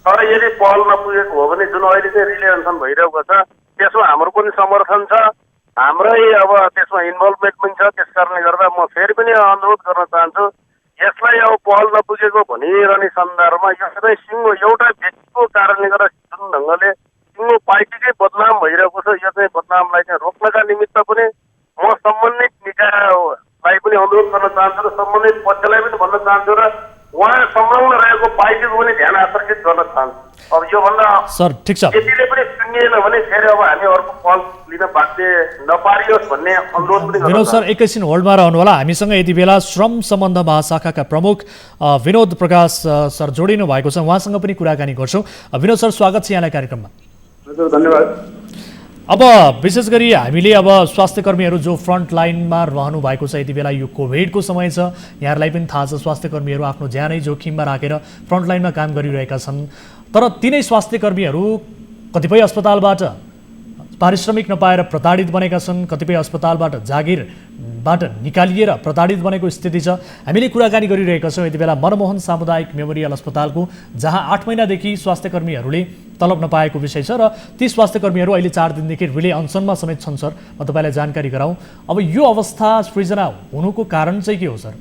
तर यदि पहल नपुगेको हो भने जुन अहिले चाहिँ रिले अनसन भइरहेको छ त्यसमा हाम्रो पनि समर्थन छ, हाम्रै अब त्यसमा इन्भल्भमेन्ट पनि छ। त्यस कारणले गर्दा म फेरि पनि अनुरोध गर्न चाहन्छु, यसलाई अब पहल नपुगेको भनिरहने सन्दर्भमा यो चाहिँ सिङ्गो एउटा व्यक्तिको कारणले गर्दा जुन ढङ्गले सिङ्गो पार्टीकै बदनाम भइरहेको छ, यो चाहिँ बदनामलाई चाहिँ रोक्नका निमित्त पनि म सम्बन्धित निकायलाई पनि अनुरोध गर्न चाहन्छु र सम्बन्धित पक्षलाई पनि भन्न चाहन्छु र उहाँ संलग्न रहेको पार्टीको पनि ध्यान आकर्षित गर्न चाहन्छु। अब योभन्दा सर ठिक छ, यतिले पनि सुनिएन भने फेरि अब हामी अर्को पहल लिन बाध्य नपारियोस् भन्ने अनुरोध पनि गर्छु। विनोद सर एकैछिन होल्डमा रहनु होला। हामीसँग यति बेला श्रम सम्बन्ध महाशाखाका प्रमुख विनोद प्रकाश सर जोडिनु भएको छ, उहाँसँग पनि कुराकानी गर्छौँ। विनोद सर स्वागत छ यहाँलाई कार्यक्रममा। हजुर धन्यवाद। अब विशेष गरी हामीले अब स्वास्थ्य कर्मीहरू जो फ्रन्ट लाइनमा रहनु भएको छ, यति बेला यो कोभिडको समय छ, यहाँहरूलाई पनि थाहा छ स्वास्थ्य कर्मीहरू आफ्नो ज्यानै जोखिममा राखेर फ्रन्ट लाइनमा काम गरिरहेका छन्। तर तिनै स्वास्थ्य कर्मीहरू कतिपय अस्पतालबाट पारिश्रमिक नपाएर प्रताडित बनेका छन्, कतिपय अस्पतालबाट जागिरबाट निकालिएर प्रताडित बनेको स्थिति छ। हामीले कुराकानी गरिरहेका छौँ यति बेला मनमोहन सामुदायिक मेमोरियल अस्पतालको, जहाँ 8 महिनादेखि स्वास्थ्य कर्मीहरूले तलब नपाएको विषय छ र ती स्वास्थ्य कर्मीहरू अहिले 4 दिनदेखि रिले अनसनमा समेत छन् सर। म तपाईँलाई जानकारी गराउँ, अब यो अवस्था सृजना हुनुको कारण चाहिँ के हो सर?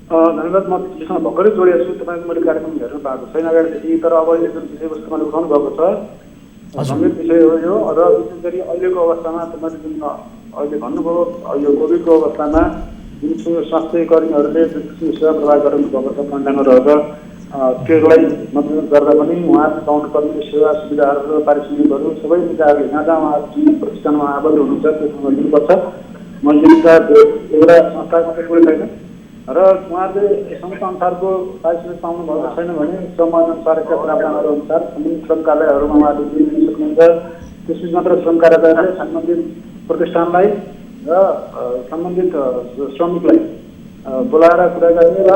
धन्यवाद। म त्यससँग भर्खरै जोडिएको छु, तपाईँको मैले कार्यक्रम हेर्नु पाएको छैन अगाडिदेखि, तर अब अहिले जुन विषयवस्तु मैले उठाउनु भएको छ गम्भीर विषय हो यो। र विशेष गरी अहिलेको अवस्थामा तपाईँले जुन अहिले भन्नुभयो, यो कोभिडको अवस्थामा जुन स्वास्थ्य कर्मीहरूले जुन सेवा प्रवाह गराउनु भएको छ, फ्रन्टलाइनमा रहेर त्यसलाई मद्दत गर्दा पनि उहाँहरूले पाउनुपर्ने सेवा सुविधाहरू र पारिश्रमिकहरू सबै निकायहरूले जहाँ जहाँ उहाँहरू जुन प्रतिष्ठानमा आबद्ध हुनुहुन्छ त्योसँग लिनुपर्छ। मैले एउटा संस्था मात्रै कुरै छैन र उहाँहरूले संस्था अनुसारको पारिश्रमिक पाउनु भएको छैन भने श्रम अनुसारका प्रावधानहरू अनुसार श्रम कार्यालयहरूमा उहाँहरूले दिन सक्नुहुन्छ। त्यसपछि मात्र श्रम कार्यालयले सम्बन्धित प्रतिष्ठानलाई र सम्बन्धित श्रमिकलाई बोलाएर कुरा गर्ने र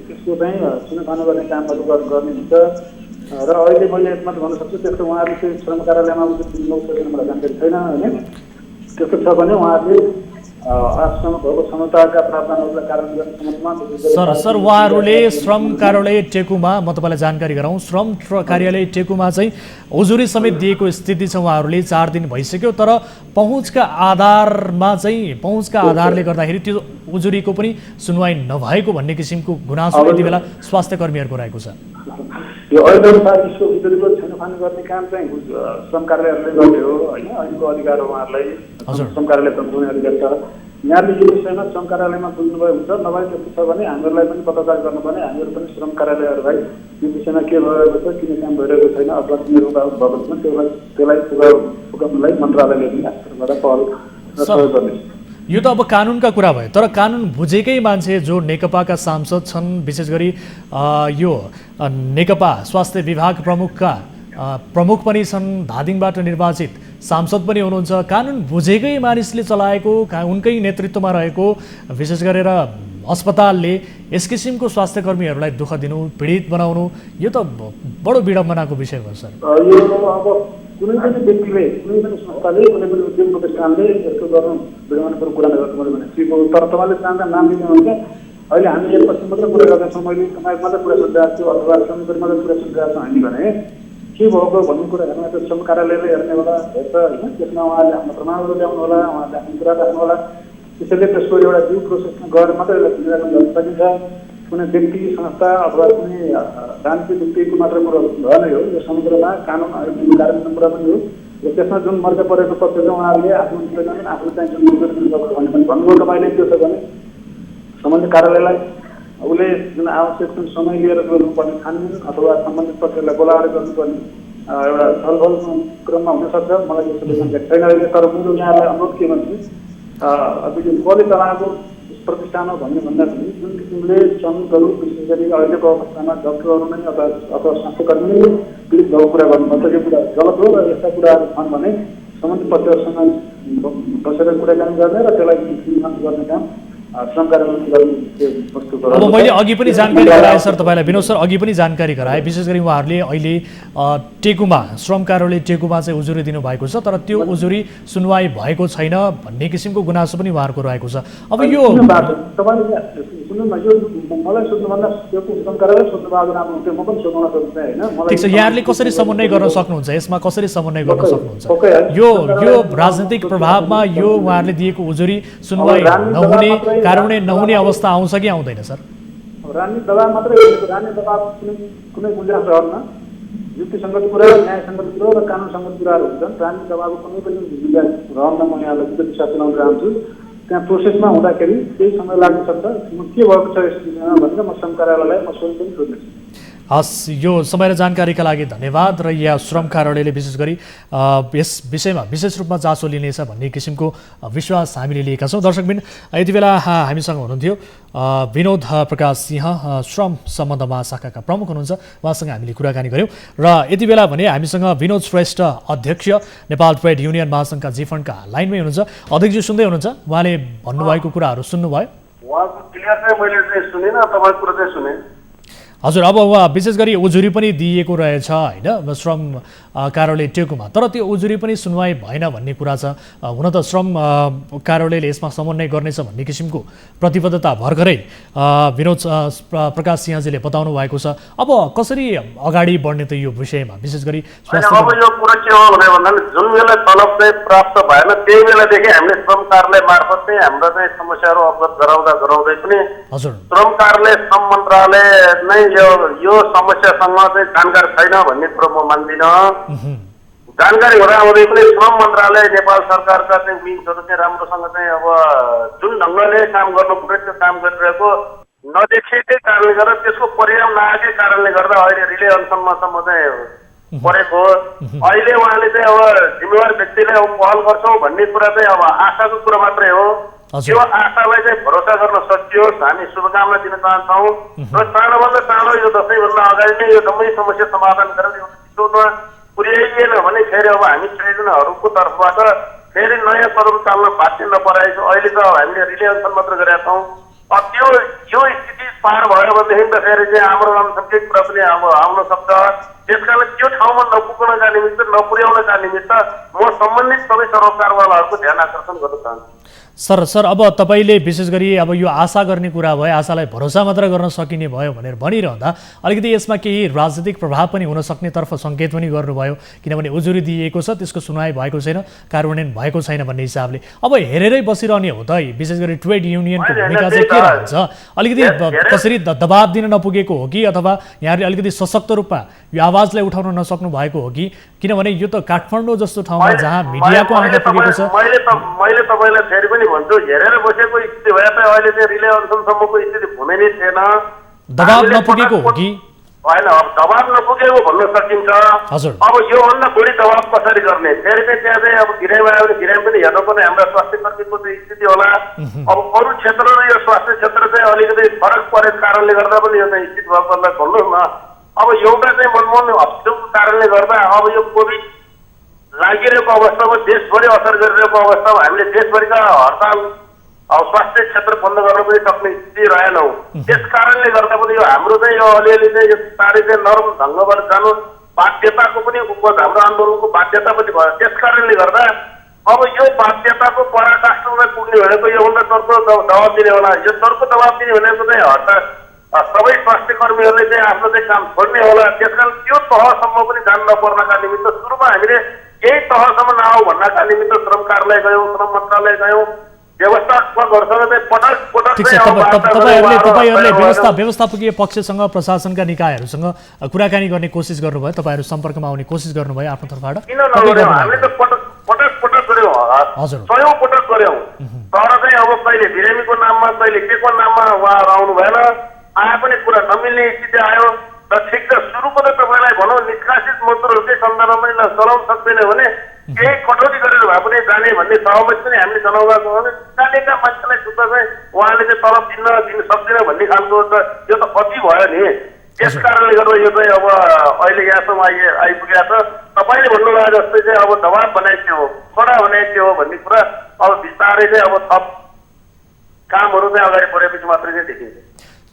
त्यसको चाहिँ छुनफानो गर्ने कामहरू गर्ने हुन्छ। र अहिले मैले एक मात्र भन्न सक्छु त्यस्तो उहाँहरूले चाहिँ श्रम कार्यालयमा मलाई जानकारी छैन होइन। त्यस्तो छ भने उहाँहरूले आजसम्म भएको क्षमताका प्रावधानहरूलाई कार्यान्वयन गर्ने सम्बन्धमा सर उहाँहरूले श्रम कार्यालय टेकुमा म तपाईँलाई जानकारी गराउँ श्रम कार्यालय टेकुमा चाहिँ उजुरी समेत दिएको स्थिति छ। उहाँहरूले 4 दिन भइसक्यो तर पहुँचका आधारले गर्दाखेरि त्यो उजुरीको पनि सुनवाई नभएको भन्ने किसिमको गुनासो यति बेला स्वास्थ्य कर्मीहरूको रहेको छ। यो अहिले यसको उजुरीको छानफान गर्ने काम चाहिँ श्रम कार्यालयहरूले गर्ने हो होइन। अहिलेको अधिकार उहाँहरूलाई श्रम कार्यालय पुग्ने अधिकार छ। यहाँले यो विषयमा श्रम कार्यालयमा बुझ्नुभयो हुन्छ नभए त्यस्तो छ भने हामीहरूलाई पनि पत्रकार गर्नुपर्ने हामीहरू पनि श्रम कार्यालयहरूलाई यो विषयमा के भइरहेको छ किन काम भइरहेको छैन अथवा तिनीहरू भएको छ त्यसलाई पुगाउनलाई मन्त्रालयले पनि आजबाट पहल सहयोग गर्नेछ। यो त अब कानुनका कुरा भयो तर कानुन बुझेकै मान्छे जो नेकपाका सांसद छन् विशेष गरी यो नेकपा स्वास्थ्य विभाग प्रमुख पनि छन् धादिङबाट निर्वाचित सांसद पनि हुनुहुन्छ। कानुन बुझेकै मानिसले चलाएको उनकै नेतृत्वमा रहेको विशेष गरेर अस्पतालले यस किसिमको स्वास्थ्य कर्मीहरूलाई दुःख दिनु पीडित बनाउनु यो त बडो विडम्बनाको विषय हो सर। यो अब कुनै पनि व्यक्तिले कुनै पनि संस्थाले कुनै पनि उद्योग प्रतिष्ठानले यस्तो गर्नु विडम्बनाको कुरा नगर्नु मैले भनेको तर तपाईँले चाहँदा नाम लिनुहुन्छ। अहिले हामी एक पश्चिम मात्र कुरा गर्दैछौँ मैले तपाईँको मात्रै कुरा सुनिरहेको छु अथवा श्रमिकहरू मात्रै कुरा सुनिरहेको छौँ हामी भने के भएको भन्ने कुरा हेर्न त श्रम कार्यालयले हेर्ने होला हेर्छ होइन। त्यसमा उहाँहरूले आफ्नो प्रमाणहरू ल्याउनु होला उहाँहरूले आफ्नो कुरा राख्नु होला। त्यसैले त्यसको एउटा ड्यु प्रोसेसमा गएर मात्रै निराकरण गर्न सकिन्छ। कुनै व्यक्ति संस्था अथवा कुनै राजनीतिक व्यक्तिको मात्र कुरो भएन हो यो समुद्रमा कानुन कार्यान्वयन कुरा पनि हो। र त्यसमा जुन मर्का परेको पक्ष छ उहाँहरूले आफ्नो आफूले चाहिँ जुन भन्ने पनि भन्नुभयो तपाईँले त्यो छ भने सम्बन्धित कार्यालयलाई उसले जुन आवश्यक जुन समय लिएर गर्नुपर्ने छानबिन अथवा सम्बन्धित पक्षलाई बोलाएर गर्नुपर्ने एउटा छलफल क्रममा हुनसक्छ। मलाई यो सबै जानकारी छैन अहिले तर मेरो यहाँलाई अनुरोध के भन्छु अब यो कसले चलाएको प्रतिष्ठान हो भन्ने भन्दा पनि जुन किसिमले श्रमिकहरू विशेष गरी अहिलेको अवस्थामा डक्टरहरू नै अथवा स्वास्थ्यकर्मी नै पीडित भएको कुरा गर्नुपर्छ यो कुरा गलत हो। र यस्ता कुराहरू छन् भने सम्बन्धित पक्षहरूसँग बसेर कुराकानी गर्ने र त्यसलाई गर्ने काम श्रम कार्यालयले गर्ने वस्तुको अब मैले अघि पनि जानकारी गराएँ सर तपाईँलाई विनोद सर अघि पनि जानकारी गराएँ विशेष गरी उहाँहरूले अहिले टेकुमा श्रम कार्यालय टेकुमा चाहिँ उजुरी दिनुभएको छ तर त्यो उजुरी सुनवाई भएको छैन भन्ने किसिमको गुनासो पनि उहाँहरूको रहेको छ। अब यो तपाईँले सुन्नु न यो मलाई सोध्नुभन्दा त्यो श्रम कार्यालय सोध्नु भएको राम्रो हुन्थ्यो म पनि सोध्न सक्छु होइन। ठिक छ यहाँहरूले कसरी समन्वय गर्न सक्नुहुन्छ यसमा कसरी समन्वय गर्न सक्नुहुन्छ यो राजनीतिक प्रभावमा यो उहाँहरूले दिएको उजुरी सुनवाई नहुने कार्यान्वयन नहुने अवस्था आउँछ कि आउँदैन सर? राजनीतिक दबाब मात्रै राजनीतिक दबाब कुनै गुन्जाइस रहन्न। युक्तिसङ्गत कुरा न्यायसङ्गत कुरा र कानुनसङ्गत कुराहरू हुन्छन्। राजनीतिक दबाबको कुनै पनि गुन्जाइस रहन्न। म यहाँलाई विश्वास दिलाउन चाहन्छु त्यहाँ प्रोसेसमा हुँदाखेरि केही समय लाग्न सक्छ। के भएको छ यस विषयमा भनेर म श्रम कार्यालयलाई म स्वयं पनि सोध्नेछु। हस् यो समय र जानकारीका लागि धन्यवाद। र यहाँ श्रम कार्यालयले विशेष गरी यस विषयमा विशेष रूपमा चासो लिनेछ भन्ने किसिमको विश्वास हामीले लिएका छौँ। दर्शकबिन यति बेला हामीसँग हुनुहुन्थ्यो विनोद प्रकाश सिंह श्रम सम्बन्ध महाशाखाका प्रमुख हुनुहुन्छ उहाँसँग हामीले कुराकानी गऱ्यौँ। र यति बेला भने हामीसँग विनोद श्रेष्ठ अध्यक्ष नेपाल ट्रेड युनियन महासङ्घका जीफन्डका लाइनमै हुनुहुन्छ। अध्यक्षजी सुन्दै हुनुहुन्छ उहाँले भन्नुभएको कुराहरू सुन्नुभयो? उहाँको क्लियर चाहिँ मैले चाहिँ सुनिनँ तपाईँको कुरा चाहिँ सुने। हजुर अब विशेष गरी उजुरी पनि दिइएको रहेछ होइन श्रम कार्यालय टेकुमा तर त्यो उजुरी पनि सुनवाई भएन भन्ने कुरा छ। हुन त श्रम कार्यालयले यसमा समन्वय गर्नेछ भन्ने किसिमको प्रतिबद्धता भर्खरै विनोद प्रकाश सिंहजीले बताउनु भएको छ। अब कसरी अगाडि बढ्ने त यो विषयमा विशेष गरी अब यो कुरा के हो भने भन्दा जुन बेला तलब चाहिँ प्राप्त भएन त्यही बेलादेखि हामीले श्रम कार्यालय मार्फत चाहिँ हाम्रो चाहिँ समस्याहरू अवगत गराउँदै पनि श्रम कार्यालय श्रम मन्त्रालय नै यो समस्यासँग चाहिँ जानकारी छैन भन्ने कुरो म मान्दिनँ। जानकारी हुँदै पनि श्रम मन्त्रालय नेपाल सरकारका चाहिँ विङ्सहरू चाहिँ राम्रोसँग चाहिँ अब जुन ढङ्गले काम गर्नु पर्यो त्यो काम गरिरहेको नदेखिएकै कारणले गर्दा त्यसको परिणाम नआएकै कारणले गर्दा अहिले रिले अनसनमा चाहिँ परेको हो। अहिले उहाँले चाहिँ अब जिम्मेवार व्यक्तिले अब पहल गर्छौँ भन्ने कुरा चाहिँ अब आशाको कुरा मात्रै हो। यो आशालाई चाहिँ भरोसा गर्न सकियोस्, हामी शुभकामना दिन चाहन्छौँ र चाँडोभन्दा चाँडो यो दसैँभन्दा अगाडि नै यो जम्मै समस्या समाधान गरेर एउटा छिटोमा पुर्याइएन भने फेरि अब हामी ट्रेनहरूको तर्फबाट फेरि नयाँ कदम चाल्न बाध्य नपराएको। अहिले त हामीले रिले अनसन मात्र गरेका छौँ। त्यो यो स्थिति पार भयो भनेदेखि त फेरि चाहिँ हाम्रो अनसनकै कुरा पनि अब आउन सक्छ। त्यसकारण त्यो ठाउँमा नपुग्नका निमित्त नपुर्याउनका निमित्त म सम्बन्धित सबै सरकारवालाहरूको ध्यान आकर्षण गर्न चाहन्छु। सर अब तपाईँले विशेष गरी अब यो आशा गर्ने कुरा भयो, आशालाई भरोसा मात्र गर्न सकिने भयो भनेर भनिरहँदा अलिकति यसमा केही राजनीतिक प्रभाव पनि हुन सक्नेतर्फ सङ्केत पनि गर्नुभयो, किनभने उजुरी दिइएको छ, त्यसको सुनवाई भएको छैन, कार्यान्वयन भएको छैन भन्ने हिसाबले अब हेरेरै बसिरहने हो त। विशेष गरी ट्रेड युनियनको भूमिका चाहिँ के रहन्छ? अलिकति कसरी दबाब दिन नपुगेको हो कि अथवा यहाँले अलिकति सशक्त रूपमा यो आवाजलाई उठाउन नसक्नु भएको हो कि? किनभने यो त काठमाडौँ जस्तो ठाउँमा जहाँ मिडियाको आँखा पुगेको छ। मैले तपाईँलाई फेरि पनि भन्छु, हेरेर बसेको स्थिति भए त अहिले चाहिँ रिले अनसनसम्मको स्थिति हुने नै थिएन। दबाब नपुगेको हो कि? होइन, दबाब नपुगेको भन्न सकिन्छ। अब योभन्दा बढी दबाब कसरी गर्ने? फेरि चाहिँ त्यहाँ चाहिँ अब गिराइमा आयो भने गिराइ पनि हेर्नुपर्ने हाम्रा स्वास्थ्य कर्मीको चाहिँ स्थिति होला। अब अरू क्षेत्र र यो स्वास्थ्य क्षेत्र चाहिँ अलिकति फरक परेको कारणले गर्दा पनि यो चाहिँ स्थिति भएको भन्नुहोस् न। अब एउटा चाहिँ मनमोहन अप्ठ्यारोको कारणले गर्दा अब यो कोभिड लागिरहेको अवस्थामा देशभरि असर गरिरहेको अवस्थामा हामीले देशभरिका हडताल स्वास्थ्य क्षेत्र बन्द गर्न पनि सक्ने स्थिति रहेनौँ। त्यस कारणले गर्दा पनि यो हाम्रो चाहिँ यो अलिअलि चाहिँ यो चाँडै चाहिँ नरम ढङ्गबाट जानु बाध्यताको पनि उपज, हाम्रो आन्दोलनको बाध्यता पनि भयो। त्यस कारणले गर्दा अब यो बाध्यताको पराकाष्ठमा पुग्ने भनेको योभन्दा चर्को दबाब दिने होला। यो चर्को दबाब दिने भनेको चाहिँ हडताल सबै स्वास्थ्य कर्मीहरूले चाहिँ आफ्नो चाहिँ काम छोड्ने होला। त्यसकारण त्यो तहसम्म पनि जान नपर्नका निमित्त सुरुमा हामीले केही तहसम्म नआऊ भन्नका निमित्त श्रम कार्यालय गयौँ, श्रम मन्त्रालय गयौँ, व्यवस्थापकहरूसँग चाहिँ पटक पटक तपाईँहरूले व्यवस्थापकीय पक्षसँग, प्रशासनका निकायहरूसँग कुराकानी गर्ने कोसिस गर्नुभयो? तपाईँहरू सम्पर्कमा आउने कोसिस गर्नुभयो आफ्नो तर्फबाट? किन नगर्यौँ? हामीले त पटक गऱ्यौँ, सयौँ पटक गऱ्यौँ। तर चाहिँ अब कहिले बिरामीको नाममा, कहिले के को नाममा उहाँहरू आउनु भएन। आए पनि कुरा नमिल्ने स्थिति आयो। र ठिक छ, सुरुको त तपाईँलाई भनौँ निष्कासित मजदुरहरूकै सन्दर्भमा पनि चलाउन सक्दैन भने केही कटौती गरेर भए पनि जाने भन्ने सहमति पनि हामीले जनाउँदा छौँ। निकालेका मान्छेलाई सुत्दा चाहिँ उहाँले चाहिँ तलब दिन सक्दैन भन्ने खालको त यो त अति भयो नि। त्यस कारणले गर्दा यो चाहिँ अब अहिले यहाँसम्म आइपुगेको छ। तपाईँले भन्नुभयो जस्तै चाहिँ अब दबाब बनाइके हो, कडा बनाइके हो भन्ने कुरा अब बिस्तारै चाहिँ अब थप कामहरू चाहिँ अगाडि बढेपछि मात्रै चाहिँ देखिन्छ।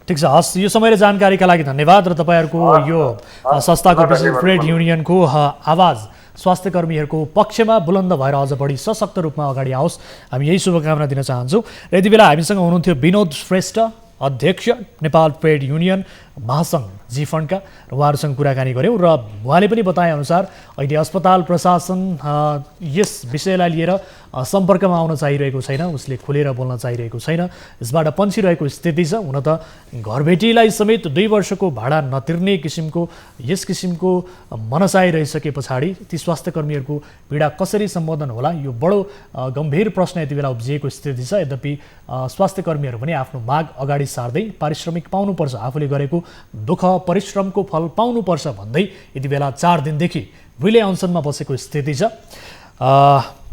ठिक छ, हस्, यो समय र जानकारीका लागि धन्यवाद। र तपाईँहरूको यो संस्थाको विशेष ट्रेड युनियनको आवाज स्वास्थ्य कर्मीहरूको पक्षमा बुलन्द भएर अझ बढी सशक्त रूपमा अगाडि आओस्, हामी यही शुभकामना दिन चाहन्छौँ। र यति बेला हामीसँग हुनुहुन्थ्यो विनोद श्रेष्ठ, अध्यक्ष नेपाल ट्रेड युनियन महासङ्घ जी-फन्डका, र उहाँहरूसँग कुराकानी गऱ्यौँ। र उहाँले पनि बताएअनुसार अहिले अस्पताल प्रशासन यस विषयलाई लिएर सम्पर्कमा आउन चाहिरहेको छैन, उसले खुलेर बोल्न चाहिरहेको छैन, यसबाट पन्छिरहेको स्थिति छ। हुन त घरबेटीलाई समेत 2 वर्षको भाडा नतिर्ने किसिमको यस किसिमको मनसाय रहिसके पछाडि ती स्वास्थ्य कर्मीहरूको पीडा कसरी सम्बोधन होला, यो बडो गम्भीर प्रश्न यति बेला उब्जिएको स्थिति छ। यद्यपि स्वास्थ्य कर्मीहरू पनि आफ्नो माग अगाडि सार्दै पारिश्रमिक पाउनुपर्छ, आफूले गरेको दुःख परिश्रमको फल पाउनुपर्छ भन्दै यति बेला 4 दिनदेखि रिले अनसनमा बसेको स्थिति छ।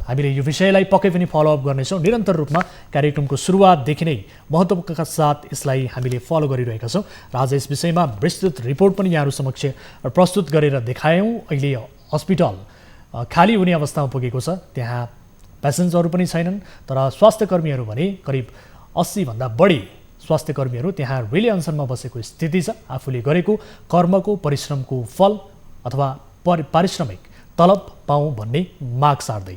हामीले यो विषयलाई पक्कै पनि फलोअप गर्नेछौँ। निरन्तर रूपमा कार्यक्रमको सुरुवातदेखि नै महत्त्वका साथ यसलाई हामीले फलो गरिरहेका छौँ र आज यस विषयमा विस्तृत रिपोर्ट पनि यहाँहरू समक्ष प्रस्तुत गरेर देखायौँ। अहिले हस्पिटल खाली हुने अवस्थामा पुगेको छ, त्यहाँ पेसेन्जरहरू पनि छैनन्, तर स्वास्थ्य कर्मीहरू भने करिब 80 भन्दा बढी स्वास्थ्य कर्मीहरू त्यहाँ रिले अनसनमा बसेको स्थिति छ। आफूले गरेको कर्मको परिश्रमको फल अथवा पारिश्रमिक तलब पाऊँ भन्ने माग सार्दै।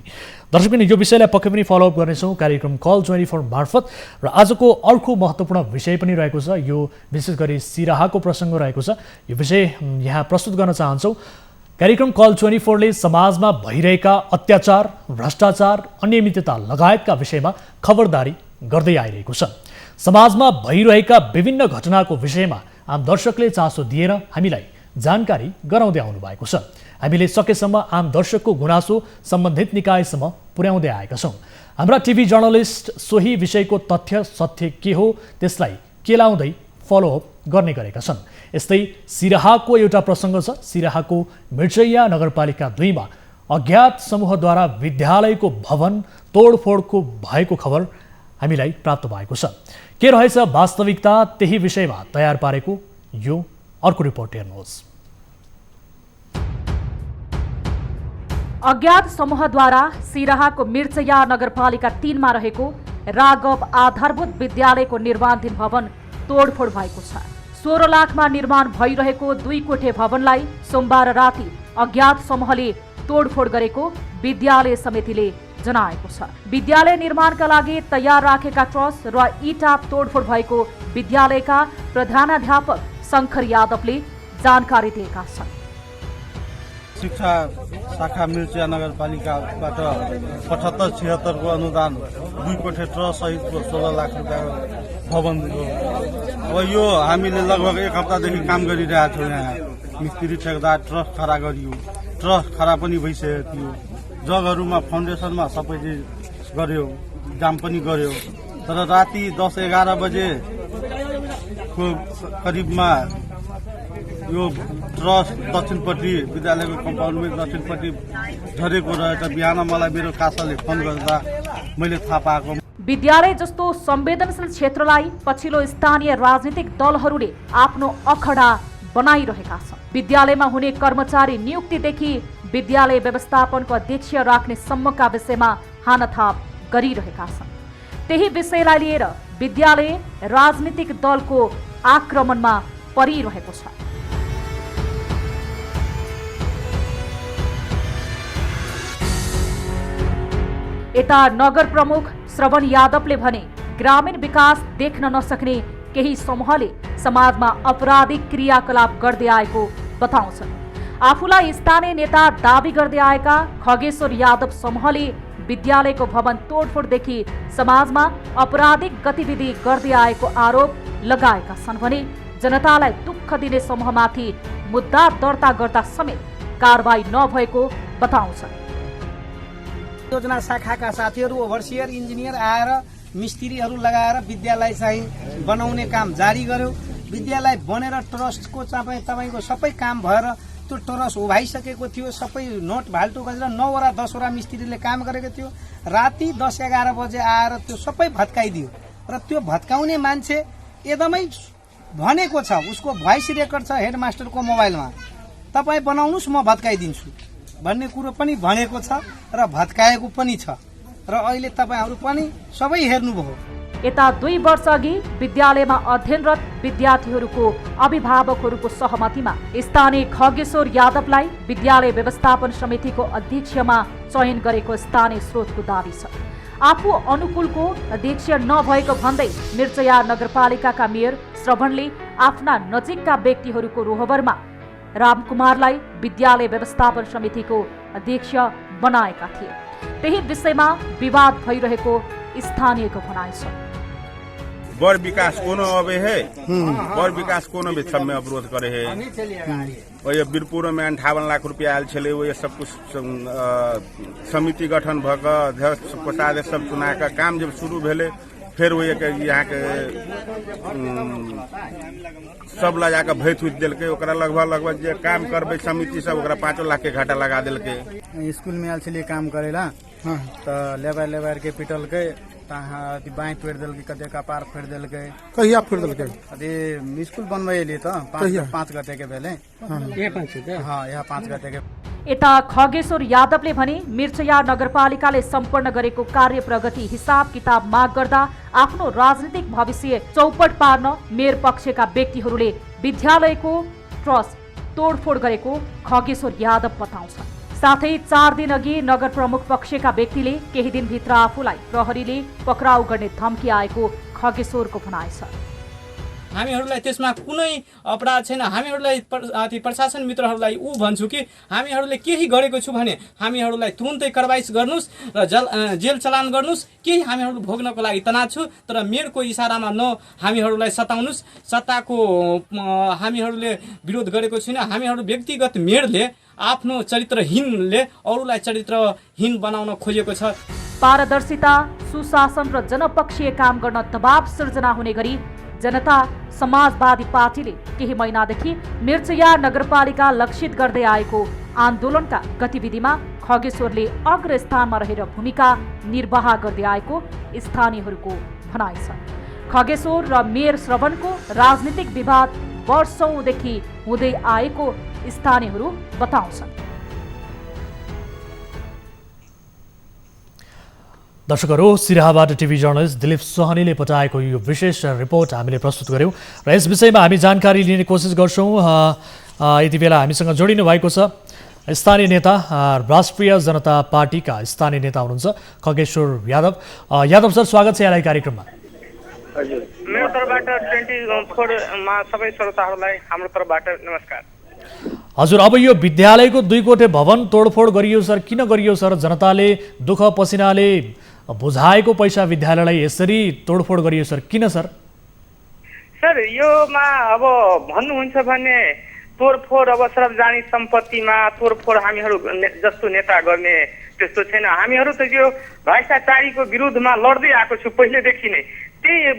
दर्शकबिन, यो विषयलाई पक्कै पनि फलोअप गर्नेछौँ कार्यक्रम कल 24 मार्फत। र आजको अर्को महत्त्वपूर्ण विषय पनि रहेको छ, यो विशेष गरी सिराहाको प्रसङ्ग रहेको छ। यो विषय यहाँ प्रस्तुत गर्न चाहन्छौँ। कार्यक्रम कल 24 ले समाजमा भइरहेका अत्याचार, भ्रष्टाचार, अनियमितता लगायतका विषयमा खबरदारी गर्दै आइरहेको छ। समाजमा भइरहेका विभिन्न घटनाको विषयमा आम दर्शकले चासो दिएर हामीलाई जानकारी गराउँदै आउनु भएको छ। हामीले सकेसम्म आम दर्शकको गुनासो सम्बन्धित निकायसम्म पुर्याउँदै आएका छौँ। हाम्रा टिभी जर्नलिस्ट सोही विषयको तथ्य सत्य के हो त्यसलाई केलाउँदै फलोअप गर्ने गरेका छन्। यस्तै सिराहाको एउटा प्रसङ्ग छ। सिराहाको मिर्चैया नगरपालिका 2 मा अज्ञात समूहद्वारा विद्यालयको भवन तोडफोडको भएको खबर हामीलाई प्राप्त भएको छ। के रहेछ वास्तविकता, त्यही विषयमा तयार पारेको यो अर्को रिपोर्ट हेर्नुहोस्। अज्ञात समूहद्वारा सिराहाको मिर्चैया नगरपालिका 3 मा रहेको राघव आधारभूत विद्यालयको निर्माणाधीन भवन तोडफोड भएको छ। 16 लाखमा निर्माण भइरहेको 2 कोठे भवनलाई सोमबार राति अज्ञात समूहले तोडफोड गरेको विद्यालय समितिले जनाएको छ। विद्यालय निर्माणका लागि तयार राखेका ट्रस र इटा तोडफोड भएको विद्यालयका प्रधानाध्यापक शङ्कर यादवले जानकारी दिएका छन्। शिक्षा शाखा मिर्चिया नगरपालिकाबाट 75-76 को अनुदान 2 कोठे ट्रस सहितको 16 लाख रुपियाँ भवन हो। अब यो हामीले लगभग 1 हप्तादेखि काम गरिरहेका छौँ। यहाँ मिस्त्री ठेकदार ट्रस खडा गरियो, ट्रस खडा पनि भइसकेको थियो। जगहरूमा फाउन्डेसनमा सबै गर्यो, जाम पनि गर्यो। तर राति 10-11 बजे को करिबमा यो ट्रस दक्षिणपट्टि विद्यालयको कम्पाउन्डमै दक्षिणपट्टि झरेको रहेछ। बिहान मलाई मेरो कासाले फोन गर्दा मैले थाहा पाएको। विद्यालय जस्तो संवेदनशील क्षेत्रलाई पछिल्लो स्थानीय राजनीतिक दलहरूले आफ्नो अखडा बनाइरहेका छन्। विद्यालयमा हुने कर्मचारी नियुक्तिदेखि विद्यालय व्यवस्थापनको अध्यक्ष राख्ने सम्मका विषयमा हानथाप गरिरहेका छन्। त्यही विषयलाई लिएर विद्यालय राजनीतिक दलको आक्रमणमा परिरहेको छ। यता नगर प्रमुख श्रवण यादवले भने ग्रामीण विकास देख्न नसक्ने केही समूहले समाजमा आपराधिक क्रियाकलाप गर्दै आएको बताउँछन्। आफूलाई स्थानीय नेता दाबी गर्दै आएका खगेश्वर यादव समूहले विद्यालयको भवन तोडफोडदेखि समाजमा आपराधिक गतिविधि गर्दै आएको आरोप लगाएका छन् भने जनतालाई दुःख दिने समूहमाथि मुद्दा दर्ता गर्दा समेत कारबाही नभएको बताउँछन्। योजना शाखाका साथीहरू ओभरसियर इन्जिनियर आएर मिस्त्रीहरू लगाएर विद्यालय चाहिँ बनाउने काम जारी गर्यो। विद्यालय बनेर ट्रस्टको तपाईँको सबै काम भएर त्यो ट्रस्ट उभाइसकेको थियो। सबै नोट भाल्टो गरेर 9 वा 10 वटा मिस्त्रीले काम गरेको थियो। राति 10-11 बजे आएर त्यो सबै भत्काइदियो र त्यो भत्काउने मान्छे एकदमै भनेको छ, उसको भोइस रेकर्ड छ हेडमास्टरको मोबाइलमा, तपाईँ बनाउनुहोस् म भत्काइदिन्छु भन्ने कुरो पनि भनेको छ र भत्काएको पनि छ र अहिले तपाईहरू पनि सबै हेर्नुभयो। यता 2 वर्ष अघि विद्यालयमा अध्ययनरत विद्यार्थीहरूको अभिभावकहरूको सहमतिमा स्थानीय खगेश्वर यादवलाई विद्यालय व्यवस्थापन समितिको अध्यक्षमा चयन गरेको स्थानीय स्रोतको दाबी छ। आफू अनुकूलको अध्यक्ष नभएको भन्दै मिर्चैया नगरपालिकाका मेयर श्रवणले आफ्ना नजिकका व्यक्तिहरूको रोहबरमा रामकुमारलाई विद्यालय व्यवस्थापन समितिको अध्यक्ष बनाएका थिए। त्यही विषयमा विवाद भइरहेको स्थानीयको भनाइ छ। बर विकास कोनो अबे है, बर विकास कोनो भी सब में अवरोध करे है। और ये बीरपुर में 58 लाख रुपया आयल छे, वो ये सब कुछ समिति गठन भक अध्यक्ष कोषाध्यक्ष सब चुना का काम जब शुरू भेले, फिर वो यहाँ के सब ला जाकर भैत उत दिल के लगभग जे काम करबे समिति सब 5 लाख के घाटा लगा दिल के। स्कूल में आयल छे काम करेला तो लेबर के पिटल के बाई फेर दिल के, कते कपार फेर दिल के। कहिया फेर दिल के? अरे स्कूल बनवाइले तो 5 गते के बेले। हाँ, यहाँ 5 गते के। यता खगेश्वर यादवले भने मिर्चैया नगरपालिकाले सम्पन्न गरेको कार्य प्रगति हिसाब किताब माग गर्दा आफ्नो राजनीतिक भविष्य चौपट पार्न मेयर पक्षका व्यक्तिहरूले विद्यालयको ट्रस्ट तोडफोड गरेको खगेश्वर यादव बताउँछन्। साथै 4 दिन अघि नगर प्रमुख पक्षका व्यक्तिले केही दिनभित्र आफूलाई प्रहरीले पक्राउ गर्ने धम्की आएको खगेश्वरको भनाइ छ। हामीहरूलाई त्यसमा कुनै अपराध छैन। हामीहरूलाई प्रशासन मित्रहरूलाई भन्छु कि हामीहरूले केही गरेको छु भने हामीहरूलाई तुरुन्तै कारबाही गर्नुस् र जेल चलान गर्नुस्। केही हामीहरू भोग्नको लागि तनाव छु, तर मेयरको इसारामा हामीहरूलाई सताउनुस्। सत्ताको हामीहरूले विरोध गरेको छैन। हामीहरू व्यक्तिगत मेयरले आफ्नो चरित्रहीनले अरूलाई चरित्रहीन बनाउन खोजेको छ। पारदर्शिता, सुशासन र जनपक्षीय काम गर्न दबाव सृजना हुने गरी जनता समाजवादी पार्टीले केही महिनादेखि मिर्चया नगरपालिका लक्षित गर्दै आएको आन्दोलनका गतिविधिमा खगेश्वरले अग्रस्थानमा रहेर भूमिका निर्वाह गर्दै आएको स्थानीयहरूको भनाइ छ। खगेश्वर र मेयर श्रवणको राजनीतिक विवाद वर्षौंदेखि हुँदै आएको स्थानीयहरू बताउँछन्। दर्शकहरू, सिराहाबाट टिभी जर्नलिस्ट दिलीप सोहनीले पठाएको यो विशेष रिपोर्ट हामीले प्रस्तुत गर्यौं र यस विषयमा हामी जानकारी लिने कोसिस गर्छौं। यति बेला हामीसँग जोडिनु भएको छ स्थानीय नेता, राष्ट्रिय जनता पार्टीका स्थानीय नेता हुनुहुन्छ खगेश्वर यादव। यादव सर, स्वागत छ यहाँलाई कार्यक्रममा। हजुर, मेरो तर्फबाट 24 मा सबै श्रोताहरूलाई हाम्रो तर्फबाट नमस्कार। हजुर, अब यो विद्यालयको 2 कोठे भवन तोडफोड गरियो सर, किन गरियो सर? जनताले दुःख पसिनाले बुझाएको पैसा विद्यालयलाई यसरी तोडफोड गरियो सर, किन सर? सर, योमा अब भन्नुहुन्छ भने तोडफोड अब सार्वजनिक सम्पत्तिमा तोडफोड हामीहरू जस्तो नेता गर्ने त्यस्तो छैन। हामीहरू त यो भ्रष्टाचारीको विरुद्धमा लड्दै आएको छु पहिलेदेखि नै। त्यही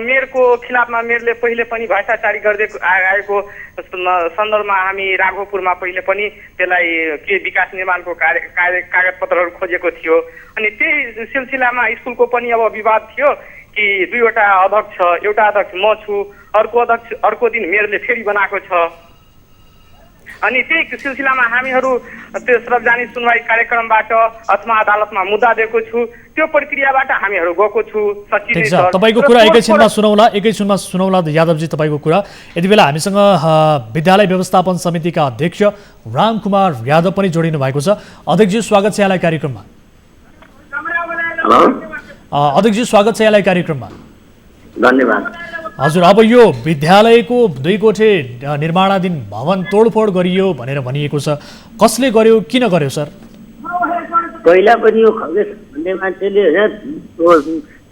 मेयरको खिलाफमा मेयरले पहिले पनि भ्रष्टाचारी गर्दै आएको सन्दर्भमा हामी राघोपुरमा पहिले पनि त्यसलाई के विकास निर्माणको कागजपत्रहरू खोजेको थियो। अनि त्यही सिलसिलामा स्कुलको पनि अब विवाद थियो कि 2वटा अध्यक्ष, एउटा अध्यक्ष म छु, अर्को दिन मेयरले फेरि बनाएको छ। अनि त्यही सिलसिलामा हामीहरू त्यो सार्वजनिक सुनवाई कार्यक्रमबाट अथवा अदालतमा मुद्दा दिएको छु। त्यो प्रक्रियाबाट हामीहरू गएको छु। ठिक छ, तपाईँको कुरा एकैछिनमा सुनौला यादवजी तपाईँको कुरा। यति बेला हामीसँग विद्यालय व्यवस्थापन समितिका अध्यक्ष रामकुमार यादव पनि जोडिनु भएको छ। अध्यक्षजी, स्वागत छ यहाँलाई कार्यक्रममा। अध्यक्षजी, स्वागत छ यहाँलाई कार्यक्रममा। धन्यवाद। हजुर, अब यो विद्यालयको 2 कोठे निर्माणाधीन भवन तोडफोड गरियो भनेर भनिएको छ, कसले गर्यो, किन गर्यो सर? पहिला पनि यो खगेश भन्ने मान्छेले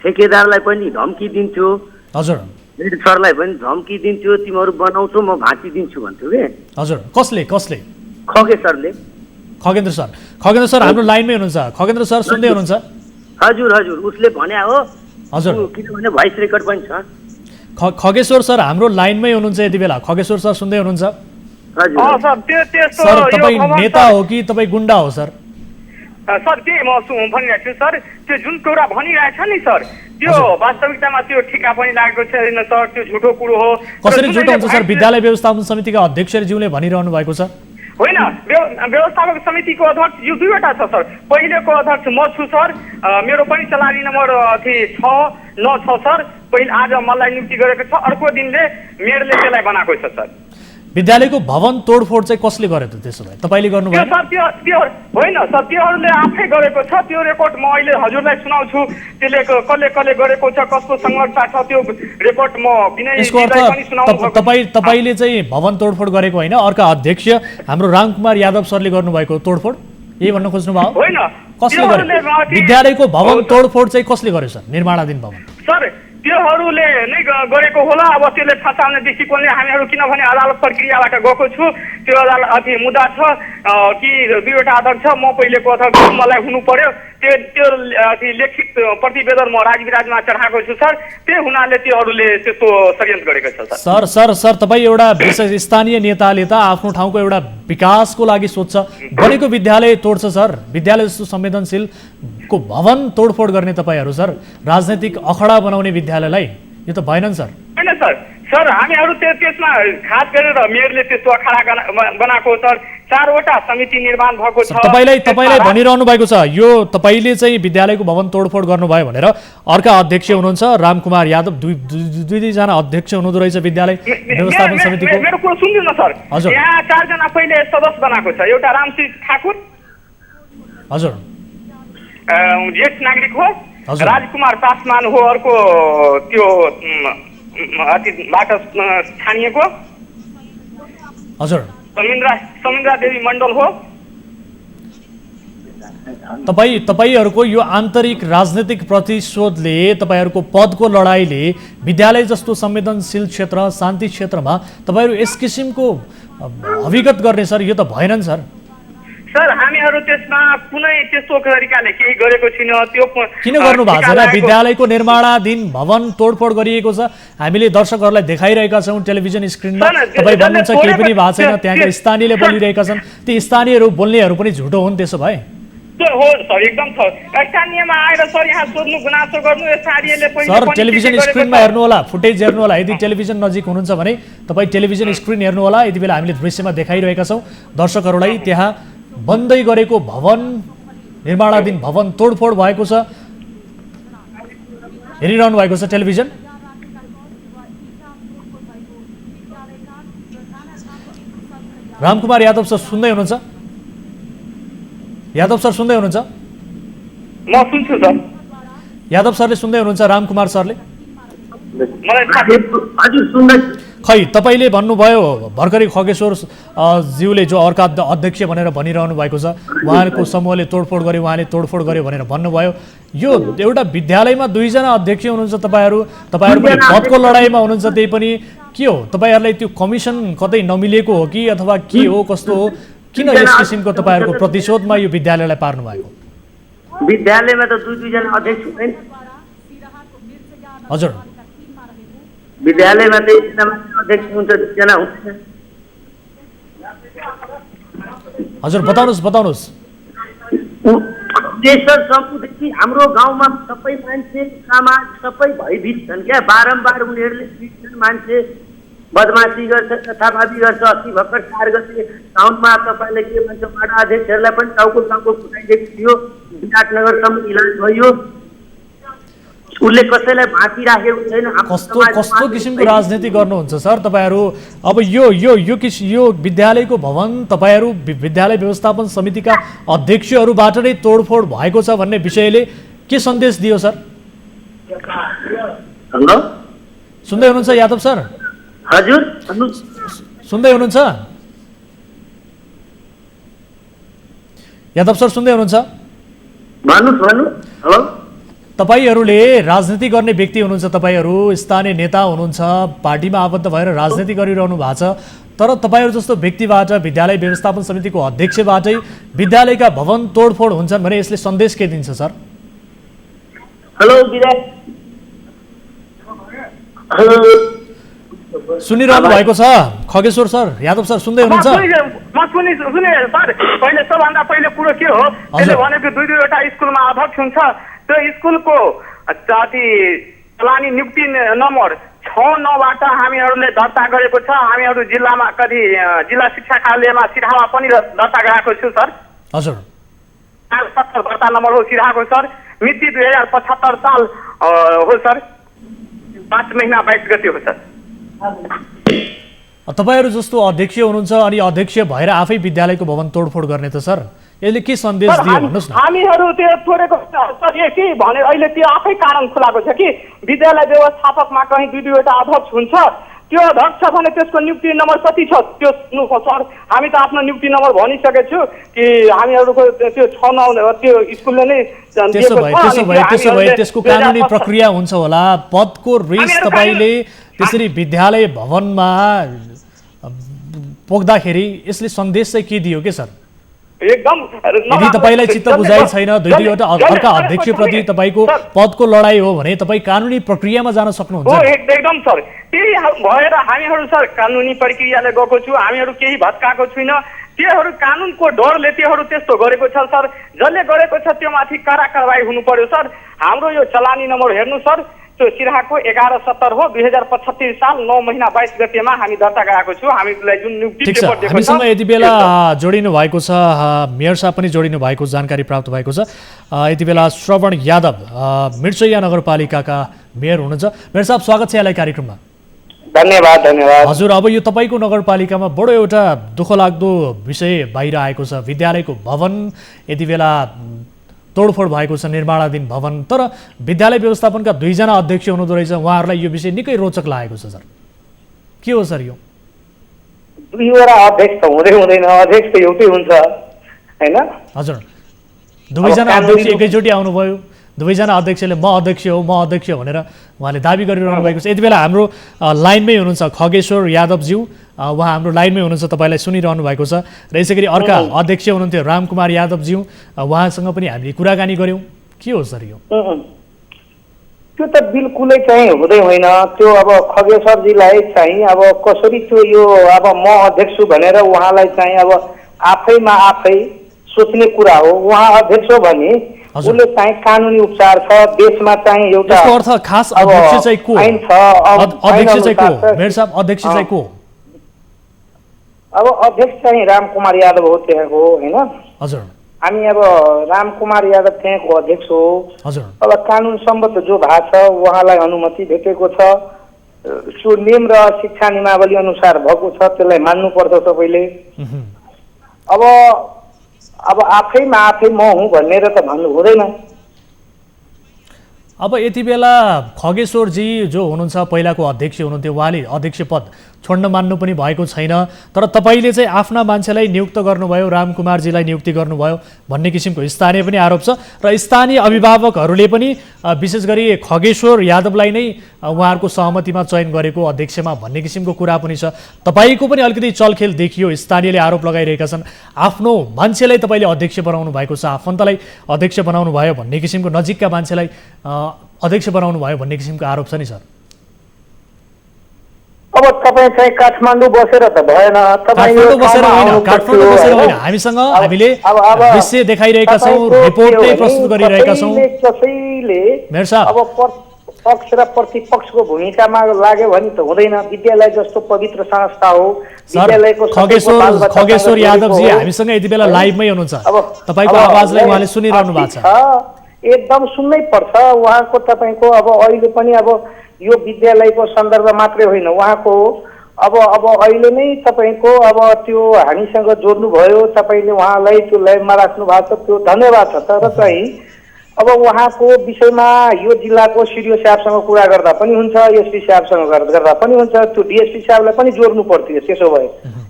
ठेकेदारलाई पनि धम्की दिन्थ्यो। हजुर, सरलाई पनि धम्की दिन्थ्यो, तिमीहरू बनाउँछौ म भाँची दिन्छु भन्थ्यो के। हजुर, कसले? खगेश सरले। खगेन्द्र सर हाम्रो लाइनमै हुनुहुन्छ। खगेन्द्र सर सुन्दै हुनुहुन्छ? हजुर, उसले भन्या हो। हजुर, किनभने भोइस रेकर्ड पनि छ। खगेश्वर सर हाम्रो लाइनमै हुनुहुन्छ यति बेला। खगेश्वर सर सुन्दै हुनुहुन्छ? सर, तपाईँ नेता हो कि तपाईँ गुन्डा हो सर? सर, त्यही म भनिरहेको छु सर। त्यो जुन कुरा भनिरहेछ नि सर, त्यो वास्तविकतामा त्यो ठिका पनि लागेको छैन सर, त्यो झुटो कुरो हो। कसरी झुटो हुन्छ सर? विद्यालय व्यवस्थापन समितिका अध्यक्षज्यूले भनिरहनु भएको छ। होइन, व्यवस्थापक समितिको अध्यक्ष यो 2वटा छ सर। पहिलेको अध्यक्ष म छु सर, मेरो पनि चलानी नम्बर 696 सर। पहिले आज मलाई नियुक्ति गरेको छ, अर्को दिनले मेयरले त्यसलाई बनाएको छ सर। विद्यालयको भवन तोडफोड चाहिँ कसले गर्यो त? त्यसो भए तपाईँले गर्नु भयो? सर, त्यो होइन सर, त्योहरूले आफै गरेको छ। त्यो रेकर्ड म अहिले हजुरलाई सुनाउँछु। त्यसले कसले गरेको छ, कसको संलग्नता छ, त्यो रेकर्ड म यसको अर्थ तपाईँले चाहिँ भवन तोडफोड गरेको होइन, अर्का अध्यक्ष हाम्रो रामकुमार यादव सरले गर्नुभएको तोडफोड, यही भन्न खोज्नु भयो? होइन, कसले गर्यो? विद्यालयको भवन तोडफोड चाहिँ कसले गर्यो सर? निर्माणाधीन भवन सर त्योहरूले नै गरेको होला। अब त्यसले फसाउने दृष्टिकोणले हामीहरू किनभने अदालत प्रक्रियाबाट गएको छु। त्यो अदालत मुद्दा छ कि 2वटा अध्यक्ष म पहिलेको अध्यक्ष मलाई हुनु पर्यो। त्यो लिखित प्रतिवेदन म राजविराजमा चढाएको छु सर। त्यही हुनाले त्योहरूले त्यस्तो षड्यन्त्र गरेको छ सर। सर तपाईँ एउटा स्थानीय नेताले त आफ्नो ठाउँको एउटा विकासको लागि सोध्छ, बनेको विद्यालय तोड्छ सर। विद्यालय जस्तो संवेदनशील को भवन तोडफोड गर्ने तपाईँहरू सर, राजनैतिक अखडा बनाउने विद्यालयलाई, यो त भएन सर। होइन सर, हामीहरू त्यसमा खास गरेर मेयरले त्यस्तो अखडा बनाएको सर। 4वटा समिति निर्माण भएको छ। तपाईँलाई भनिरहनु भएको छ यो तपाईँले चाहिँ विद्यालयको भवन तोडफोड गर्नुभयो भनेर। अर्का अध्यक्ष हुनुहुन्छ रामकुमार यादव, दुईजना अध्यक्ष हुनुहुँदो रहेछ विद्यालय व्यवस्थापन समितिको। मेरो कुरा सुन्नु न सर, यहाँ 4 जना पहिले सदस्य बनाएको छ। एउटा रामसिंह ठाकुर, हजुर, ज्येष्ठ नागरिक हो। राजकुमार पासवान हो अर्को, त्यो बाट छानिएको। हजुर, समिन्द्रा देवी मण्डल हो। तपाईहरूको यो आन्तरिक राजनीतिक प्रतिशोधले, तपाईँहरूको पदको लडाईँले विद्यालय जस्तो संवेदनशील क्षेत्र, शान्ति क्षेत्रमा तपाईँहरू यस किसिमको अभिगत गर्ने सर, यो त भएन सर। सर हामीहरू त्यसमा कुनै त्यस्तो तरिकाले केही गरेको छैन। त्यो किन गर्नु भएको छैन? विद्यालयको निर्माणाधीन भवन तोडफोड गरिएको छ, हामीले दर्शकहरूलाई देखाइरहेका छौँ टेलिभिजन स्क्रिनमा। तपाईँ भन्नुहुन्छ केही पनि भएको छैन, त्यहाँका स्थानीयले बोलिरहेका छन्, ती स्थानीयहरू बोल्नेहरू पनि झुटो हुन् त्यसो भए? हो सर, एकदम छ। स्थानीयमा आएर सर यहाँ सोध्नु गुनासो गर्नु स्थानीयले सर टेलिभिजन स्क्रिनमा हेर्नु होला, फुटेज हेर्नु होला। यदि टेलिभिजन नजिक हुनुहुन्छ भने तपाईँ टेलिभिजन स्क्रिन हेर्नु होला। यति बेला हामीले दृश्यमा देखाइरहेका छौँ दर्शकहरूलाई, त्यहाँ बन्दै गरेको भवन, निर्माणाधीन भवन तोडफोड भएको छ, हेरिरहनु भएको छ टेलिभिजन। रामकुमार यादव सर सुन्दै हुनुहुन्छ? यादव सर सुन्दै हुनुहुन्छ? म सुन्छु सर। यादव सरले सुन्दै हुनुहुन्छ? रामकुमार सरले? हजुर सुन्दैछु। खै तपाईँले भन्नुभयो भर्खरै खगेश्वर ज्यूले जो अर्का अध्यक्ष भनेर भनिरहनु भएको छ, उहाँको समूहले तोडफोड गर्यो, उहाँले तोडफोड गर्यो भनेर भन्नुभयो। यो एउटा विद्यालयमा 2 जना अध्यक्ष हुनुहुन्छ, तपाईँहरू पनि पदको लडाइँमा हुनुहुन्छ। त्यही पनि के हो, तपाईँहरूलाई त्यो कमिसन कतै नमिलेको हो कि अथवा के हो, कस्तो हो? किन यस किसिमको तपाईँहरूको प्रतिशोधमा यो विद्यालयलाई पार्नु भएको? विद्यालयमा त 2 जना अध्यक्ष हुँदैन। हजुर, विद्यालयमा त अध्यक्ष हुन्छ, 2 जना हुँदैन। हजुर बताउनुहोस्। देशर समूहदेखि हाम्रो गाउँमा सबै मान्छे समाज सबै भयभीत छन् क्या। बारम्बार उनीहरूले पिट्छन्, मान्छे बदमासी गर्छ, तथाभावी गर्छ। अस्ति भर्खर 4 गते टाउनमा तपाईँले के भन्छ, वडा अध्यक्षहरूलाई पनि टाउको फुटाइदिएको थियो, विराटनगरसम्म इलाज भयो। उसले कसैलाई बाँकी राखेको छैन। कस्तो किसिमको राजनीति गर्नुहुन्छ सर तपाईँहरू? अब यो विद्यालयको भवन तपाईँहरू विद्यालय व्यवस्थापन समितिका अध्यक्षहरूबाट नै तोडफोड भएको छ भन्ने विषयले के सन्देश दियो सर? हेलो, सुन्दै हुनुहुन्छ यादव सर? हजुर सुन्दै हुनुहुन्छ? यादव सर सुन्दै हुनुहुन्छ? भन्नु। हेलो, तपाईहरूले राजनीति गर्ने व्यक्ति हुनुहुन्छ, तपाईँहरू स्थानीय नेता हुनुहुन्छ, पार्टीमा आबद्ध भएर राजनीति गरिरहनु भएको छ, तर तपाईँहरू जस्तो व्यक्तिबाट, विद्यालय व्यवस्थापन समितिको अध्यक्षबाटै विद्यालयका भवन तोडफोड हुन्छन् भने यसले सन्देश के दिन्छ सर? हेलो, सुनिरहनु भएको छ खगेश्वर सर? यादव सर सुन्दै हुनुहुन्छ? म सुने सर। पहिले सबभन्दा पहिले कुरो के हो, त्यसले भनेको 2-2वटा स्कुलमा अध्यक्ष हुन्छ। त्यो स्कुलको चलानी नियुक्ति नम्बर 6-9बाट हामीहरूले दर्ता गरेको छ। हामीहरू जिल्लामा जिल्ला शिक्षा कार्यालयमा सिराहा पनि दर्ता गराएको छु सर। हजुर, 70 दर्ता नम्बर हो सिराहाको सर। मिति 2075 साल हो सर, 5 महिना 22 गते हो सर। तपाईहरू जस्तो अध्यक्ष हुनुहुन्छ अनि अध्यक्ष भएर आफै विद्यालयको भवन तोडफोड गर्ने त सर, यसले के सन्देश दियो भन्नुहोस् न? हामीहरू त्यो तोडेको सर के भने अहिले त्यो आफै कारण खुलाएको छ कि विद्यालय व्यवस्थापकमा कहीँ 2-2वटा अध्यक्ष हुन्छ। त्यो अध्यक्ष भने त्यसको नियुक्ति नम्बर कति छ त्यो सुन्नु सर। हामी त आफ्नो नियुक्ति नम्बर भनिसकेको छु कि हामीहरूको त्यो 6-9 त्यो स्कुलले नै त्यसो भए त्यसको कानुनी प्रक्रिया हुन्छ होला। पदको रिस तपाईले त्यसरी विद्यालय भवनमा पोख्दाखेरि यसले सन्देश चाहिँ के दियो के सर? एकदम यदि तपाईलाई चित्त बुझाइ छैन, 2-2वटा अर्का अध्यक्षप्रति तपाईको पदको लडाई हो भने तपाईँ कानुनी प्रक्रियामा जान सक्नुहुन्छ। एकदम सर, त्यही भएर हामीहरू सर कानुनी प्रक्रियाले गएको छु। हामीहरू केही भत्काएको छैन। त्योहरू कानुनको डरले त्योहरू त्यस्तो गरेको छ सर। जसले गरेको छ त्यो माथि कडा कारबाही हुनु पर्यो सर। हाम्रो यो चलानी नम्बर हेर्नु सर, त्यो सिराहाको 1170 हो, 2075 साल 9 महिना 22 गतेमा हामी दर्ता गराएको छु। हामीलाई जुन नियुक्ति पेपर दिएको छ। हामीसँग यति बेला जोडिनु भएको छ, मेयर साहब पनि जोडिनु भएको जानकारी प्राप्त भएको छ। यति बेला श्रवण यादव मिर्चैया नगरपालिकाका मेयर हुनुहुन्छ। मेयर साहब स्वागत छ यहाँलाई कार्यक्रममा। धन्यवाद। हजुर, अब यो तपाईँको नगरपालिकामा बडो एउटा दुःखलाग्दो विषय बाहिर आएको छ। विद्यालयको भवन यति बेला तोडफोड भएको छ, निर्माणाधीन भवन, तर विद्यालय व्यवस्थापनका 2 जना अध्यक्ष हुनुहुँदो रहेछ। उहाँहरूलाई यो विषय निकै रोचक लागेको छ सर, के हो सर यो? 2वटा अध्यक्ष त हुँदैन, अध्यक्ष त एउटै हुन्छ हैन? हजुर, 2 जना अध्यक्ष एकैचोटि आउनुभयो, दुवैजना अध्यक्षले म अध्यक्ष हो भनेर उहाँले दाबी गरिरहनु भएको छ। यति बेला हाम्रो लाइनमै हुनुहुन्छ खगेश्वर यादवज्यू, उहाँ हाम्रो लाइनमै हुनुहुन्छ, तपाईँलाई सुनिरहनु भएको छ। र यसै गरी अर्का अध्यक्ष हुनुहुन्थ्यो रामकुमार यादवज्यू, उहाँसँग पनि हामीले कुराकानी गऱ्यौँ। के हो सर यो? त्यो त बिल्कुलै चाहिँ हुँदै होइन। त्यो अब खगेश्वरजीलाई चाहिँ अब कसरी त्यो यो अब म अध्यक्ष भनेर उहाँलाई चाहिँ अब आफैमा आफै सोच्ने कुरा हो। उहाँ अध्यक्ष हो भने उसले चाहिँ कानुनी उपचार छ, देशमा चाहिँ एउटा यसको अर्थ खास अध्यक्ष चाहिँ को? ऐन छ। अध्यक्ष चाहिँ को? मेयर साहब अध्यक्ष चाहिँ को? अब अध्यक्ष चाहिँ रामकुमार यादव हो त्यहाँको, हैन? हजुर। हामी अब रामकुमार यादव त्यहाँको अध्यक्ष हो। हजुर। अब कानुन सम्बद्ध जो भएको छ उहाँलाई अनुमति भेटेको छ, त्यो नियम र शिक्षा नियमावली अनुसार भएको छ, त्यसलाई मान्नुपर्छ सबैले। अब आफैमा आफै म हुँ भनेर त भन्नु हुँदैन। अब यति बेला खगेश्वरजी जो हुनुहुन्छ पहिलाको अध्यक्ष हुनुहुन्थ्यो, उहाँले अध्यक्ष पद छोड्न मान्नु पनि भएको छैन, तर तपाईँले चाहिँ आफ्ना मान्छेलाई नियुक्त गर्नुभयो, रामकुमारजीलाई नियुक्ति गर्नुभयो भन्ने किसिमको स्थानीय पनि आरोप छ। र स्थानीय अभिभावकहरूले पनि विशेष गरी खगेश्वर यादवलाई नै उहाँहरूको सहमतिमा चयन गरेको अध्यक्षमा भन्ने किसिमको कुरा पनि छ। तपाईँको पनि अलिकति चलखेल देखियो, स्थानीयले आरोप लगाइरहेका छन् आफ्नो मान्छेलाई तपाईँले अध्यक्ष बनाउनु भएको छ, आफन्तलाई अध्यक्ष बनाउनु भयो भन्ने किसिमको, नजिकका मान्छेलाई अध्यक्ष बनाउनु भयो भन्ने किसिमको आरोप छ नि सर। अब तपाईँ चाहिँ काठमाडौँ बसेर त भएन, काठमाडौँ बसेर होइन, हामीले दृश्य देखाइरहेका छौँ, रिपोर्ट नै प्रस्तुत गरिरहेका छौँ। मेयर साहब अब पक्ष र प्रतिपक्षको भूमिकामा लाग्यो भने त हुँदैन। विद्यालय जस्तो पवित्र संस्था हो, विद्यालयको खगेश्वर यादवजी हामीसँग यति बेला लाइभमै हुनुहुन्छ, तपाईँको आवाजलाई उहाँले सुनिरहनु भएको छ। एकदम सुन्नै पर्छ उहाँको। तपाईँको अब अहिले पनि अब यो विद्यालयको सन्दर्भ मात्रै होइन, उहाँको अब अहिले नै तपाईँको अब त्यो हामीसँग जोड्नुभयो, तपाईँले उहाँलाई त्यो लाइभमा राख्नु भएको छ, त्यो धन्यवाद छ। तर चाहिँ अब उहाँको विषयमा यो जिल्लाको सिडिओ साहबसँग कुरा गर्दा पनि हुन्छ, एसपी साहबसँग गर्दा पनि हुन्छ, त्यो डिएसपी साहबलाई पनि जोड्नु पर्थ्यो। त्यसो भए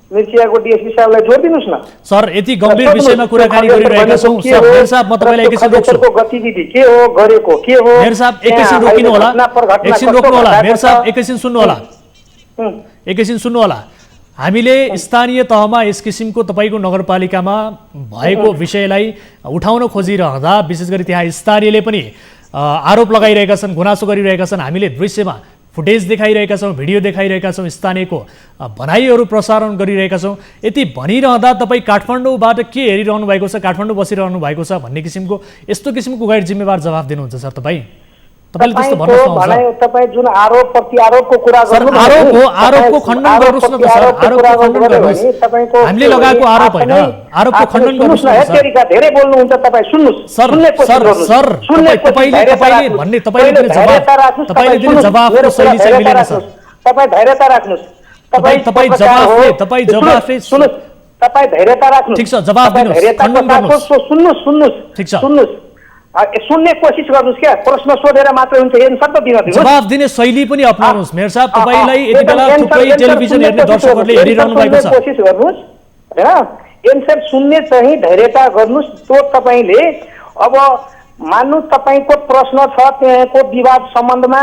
मिर्चियाको डिएसपी साहबलाई जोडिदिनुहोस् न सर। यति गम्भीर विषयमा कुराकानी गरिरहेका छौँ सर। मेयर साहब म तपाईँलाई एकैछिन रोक्छु। गतिविधि के हो, गरेको के हो? मेयर साहब एकैछिन रोकिनु होला, एकछिन रोक्नु होला। मेयर साहब एकैछिन सुन्नु होला, एकैछिन सुन्नु होला। हामीले स्थानीय तहमा यस किसिमको तपाईँको नगरपालिकामा भएको विषयलाई उठाउन खोजिरहँदा विशेष गरी त्यहाँ स्थानीयले पनि आरोप लगाइरहेका छन्, गुनासो गरिरहेका छन्। हामीले दृश्यमा फुटेज देखाइरहेका छौँ, भिडियो देखाइरहेका छौँ, स्थानीयको भनाइहरू प्रसारण गरिरहेका छौँ। यति भनिरहँदा तपाईँ काठमाडौँबाट के हेरिरहनु भएको छ, काठमाडौँ बसिरहनु भएको छ भन्ने किसिमको यस्तो किसिमको गैर जिम्मेवार जवाफ दिनुहुन्छ सर तपाईँ? तपाईँले त्यस्तो भन्नु सक्नुहुन्छ? तपाईँ जुन आरोप प्रत्यारोपको कुरा गर्नु, आरोपको खण्डन गर्नुहोस् न त सर, आरोपको खण्डन गर्नुहोस्। हामीले लगाएको आरोप होइन, आरोपको खण्डन गर्नुहोस् न सर। धेरै बोल्नुहुन्छ तपाईँ, सुन्नुहोस् सर। सर तपाईँले भन्ने तपाईँले दिने जवाफको शैली चाहिँ मिलेन सर। तपाईँ धैर्यता राख्नुहोस्। तपाईँ जवाफले सुन्नुहोस्, तपाईँ धैर्यता राख्नुहोस्। ठिक छ, जवाफ दिनुहोस्, खण्डन गर्नुहोस्। सुन्नुहोस्, ठिक छ, सुन्नुहोस्, सुन्ने कोसिस गर्नुहोस्। क्या प्रश्न सोधेर मात्रै हुन्छ, एन्सर त दिन दिनुहोस्। जवाफ दिने शैली पनि अपनाउनुहोस्। मेयर साहब तपाईँलाई यति बेला थुप्रै टेलिभिजन हेर्ने दर्शकहरूले हेरिरहनु भएको छ। कोसिस गर्नुहोस् हैन, एन्सर सुन्ने चाहिँ धैर्यता गर्नुहोस्। त्यो तपाईँले अब मान्नु तपाईँको प्रश्न छ त्यहाँको विवाद सम्बन्धमा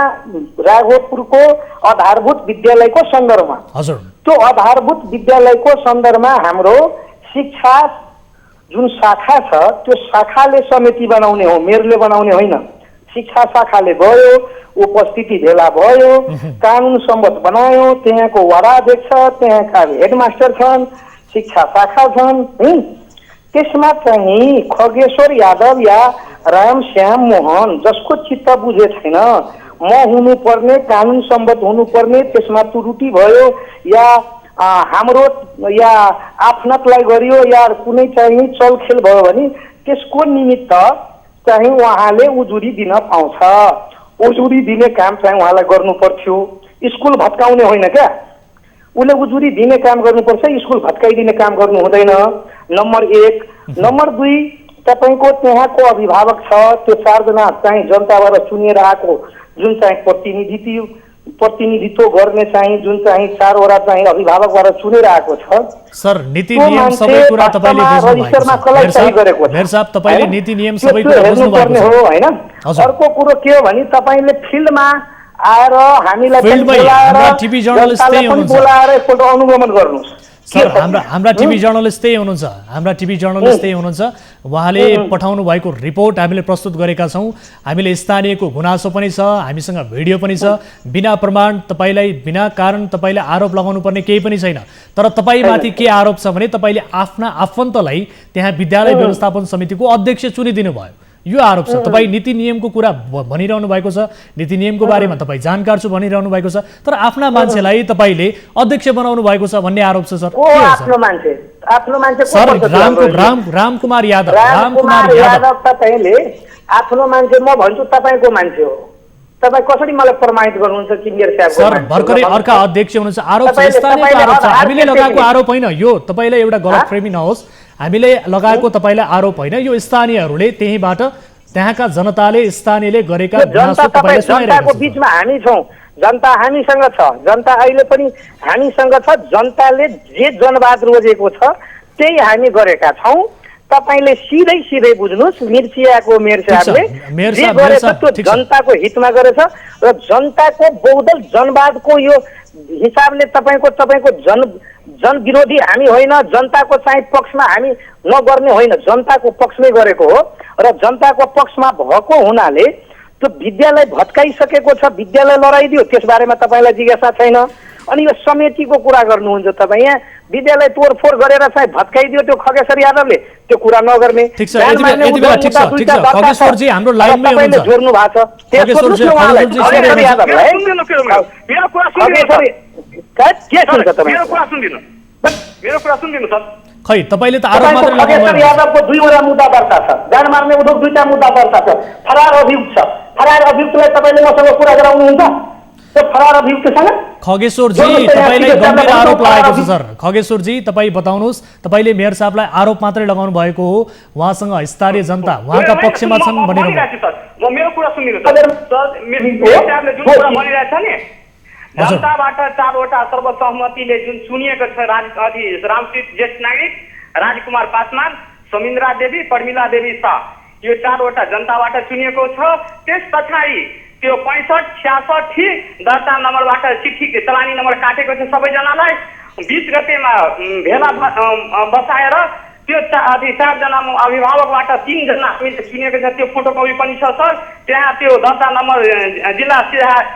राघोपुरको आधारभूत विद्यालयको सन्दर्भमा। हजुर। त्यो आधारभूत विद्यालयको सन्दर्भमा हाम्रो शिक्षा जुन शाखा छ त्यो शाखाले समिति बनाउने हो, मेयरले बनाउने होइन। शिक्षा शाखाले भयो, उपस्थिति भेला भयो, कानुन सम्बद्ध बनायो, त्यहाँको वडाध्यक्ष, त्यहाँका हेडमास्टर छन्, शिक्षा शाखा छन्। त्यसमा चाहिँ खगेश्वर यादव या रामश्याम मोहन जसको चित्त बुझे छैन, म हुनुपर्ने, कानुन सम्बद्ध हुनुपर्ने, त्यसमा त्रुटि भयो या हाम्रो या आफ्नतलाई गरियो या कुनै चाहिँ चलखेल भयो भने त्यसको निमित्त चाहिँ उहाँले उजुरी दिन पाउँछ। उजुरी दिने काम चाहिँ उहाँलाई गर्नु पर्थ्यो, स्कुल भत्काउने होइन क्या। उसले उजुरी दिने काम गर्नुपर्छ, स्कुल भत्काइदिने काम गर्नु हुँदैन। नम्बर 1। नम्बर 2, तपाईँको त्यहाँको अभिभावक छ, त्यो 4 जना चाहिँ जनताबाट चुनिएर आएको जुन चाहिँ प्रतिनिधि प्रतिनिधित्व गर्ने चाहिँ जुन चाहिँ 4 वटा चाहिँ अभिभावकबाट चुनेर आएको छ सर नीति नियम सबै कुरा तपाईले बुझ्नु भएको छ मेयर साहब तपाईले नीति नियम सबै कुरा बुझ्नु भएको हो हैन अर्को कुरो के हो भने तपाईले फिल्डमा आएर हामीलाई टिभी जर्नलिस्टै बोलाएर एकपल्ट अनुगमन गर्नुस् सर हाम्रा टिभी जर्नलिस्टै हुनुहुन्छ उहाँले पठाउनु भएको रिपोर्ट हामीले प्रस्तुत गरेका छौं हामीले स्थानीयको गुनासो पनि छ हामीसँग भिडियो पनि छ बिना प्रमाण तपाईलाई बिना कारण तपाईले आरोप लगाउनु पर्ने केही पनि छैन तर तपाईमाथि के आरोप छ भने तपाईले आफ्ना आफन्तलाई त्यहाँ विद्यालय व्यवस्थापन समितिको अध्यक्ष चुनिदिनु भयो यो आरोप छ तपाई नीति नियमको कुरा भनिरहनु भएको छ नीति नियमको बारेमा तपाई जानकार छु भनिरहनु भएको छ तर आफ्ना मान्छेलाई तपाईले अध्यक्ष बनाउनु भएको छ भन्ने आरोप छ सर आफ्नो मान्छे सर रामकुमार यादव तपाईले आफ्नो मान्छे म भन्छु तपाईको मान्छे हो तपाई कसरी मलाई प्रमाणित गर्नुहुन्छ कि मेरो साहब सर भर्खरै अर्का अध्यक्ष हुनुहुन्छ आरोप छ स्थानीयको आरोप छ हामीले लगाएको आरोप हैन यो तपाईलाई एउटा गलतफहमी नहोस् हामीले लगाएको तपाईलाई आरोप हैन यो स्थानीयहरूले त्यहीबाट त्यहाँका जनताले स्थानीयले गरेका गुनासो तपाईले सुनाइरहेको छ बीचमा हामी छौं जनता हामीसँग छ जनता अहिले पनि हामीसँग छ जनताले जे जनवाद रोजेको छ त्यही हामी गरेका छौं तपाईले सिधै बुझ्नुस् मिर्सियाको मेयर साहबले जे गरेछ त्यो जनताको हितमा गरेछ र जनताको बहुदल जनवादको यो हिसाबले तपाईको जन विरोधी हामी होइन जनताको चाहिँ पक्षमा हामी नगर्ने होइन जनताको पक्षमै गरेको हो र जनताको पक्षमा भएको हुनाले त्यो विद्यालय भत्काइसकेको छ विद्यालय लडाइदियो त्यसबारेमा तपाईलाई जिज्ञासा छैन अनि यो समितिको कुरा गर्नुहुन्छ तपाई यहाँ विद्यालय तोडफोड गरेर चाहिँ भत्काइदियो त्यो खगेश्वर यादवले त्यो कुरा नगर्ने ठीक छ यति बेला ठीक छ खगेश्वर जी हाम्रो लाइनमै हुनुहुन्छ जोड्नु भएको छ खगेश्वर जी मेरो कुरा सुन्दिनु के सुन्छ तपाई मेरो कुरा सुन्दिनु सर खै तपाईले त आरोप मात्र लगाउनु खगेश्वर यादवको 2 वटा मुद्दा दर्ता छ जान मार्ने उद्योग 2टा मुद्दा दर्ता छ फरार अभियुक्त छ फरार अभियुक्तलाई तपाईले मसँग कुरा गराउनुहुन्छ त्यो फरार अभियुक्तसँग खगेश्वर जी तपाईलाई गम्भीर आरोप लागेको छ सर खगेश्वर जी तपाई बताउनुस् तपाईले मेयर साहबलाई आरोप मात्रै लगाउनु भएको हो उहाँसँग स्थानीय जनता उहाँका पक्षमा छन् भनेर म मेरो कुरा सुन्दिनु सर मेयर साहबले जुन कुरा भनिरहेछ नि जनताबाट 4 वटा सर्वसहमतिले जुन चुनिएको छ रामसित ज्येष्ठ नागरिक राजकुमार पासवान समिन्द्रा देवी प्रमिला देवी शाह यो 4 वटा जनताबाट चुनिएको छ त्यस पछाडि त्यो 65 66 दर्ता नम्बरबाट चिठी चलानी नम्बर काटेको छ सबैजनालाई 20 गतेमा भेला बसाएर त्यो 4 जना अभिभावकबाट 3 जना हामीले चुनेको छ त्यो फोटोकपी पनि छ सर त्यहाँ त्यो दर्ता नम्बर जिल्ला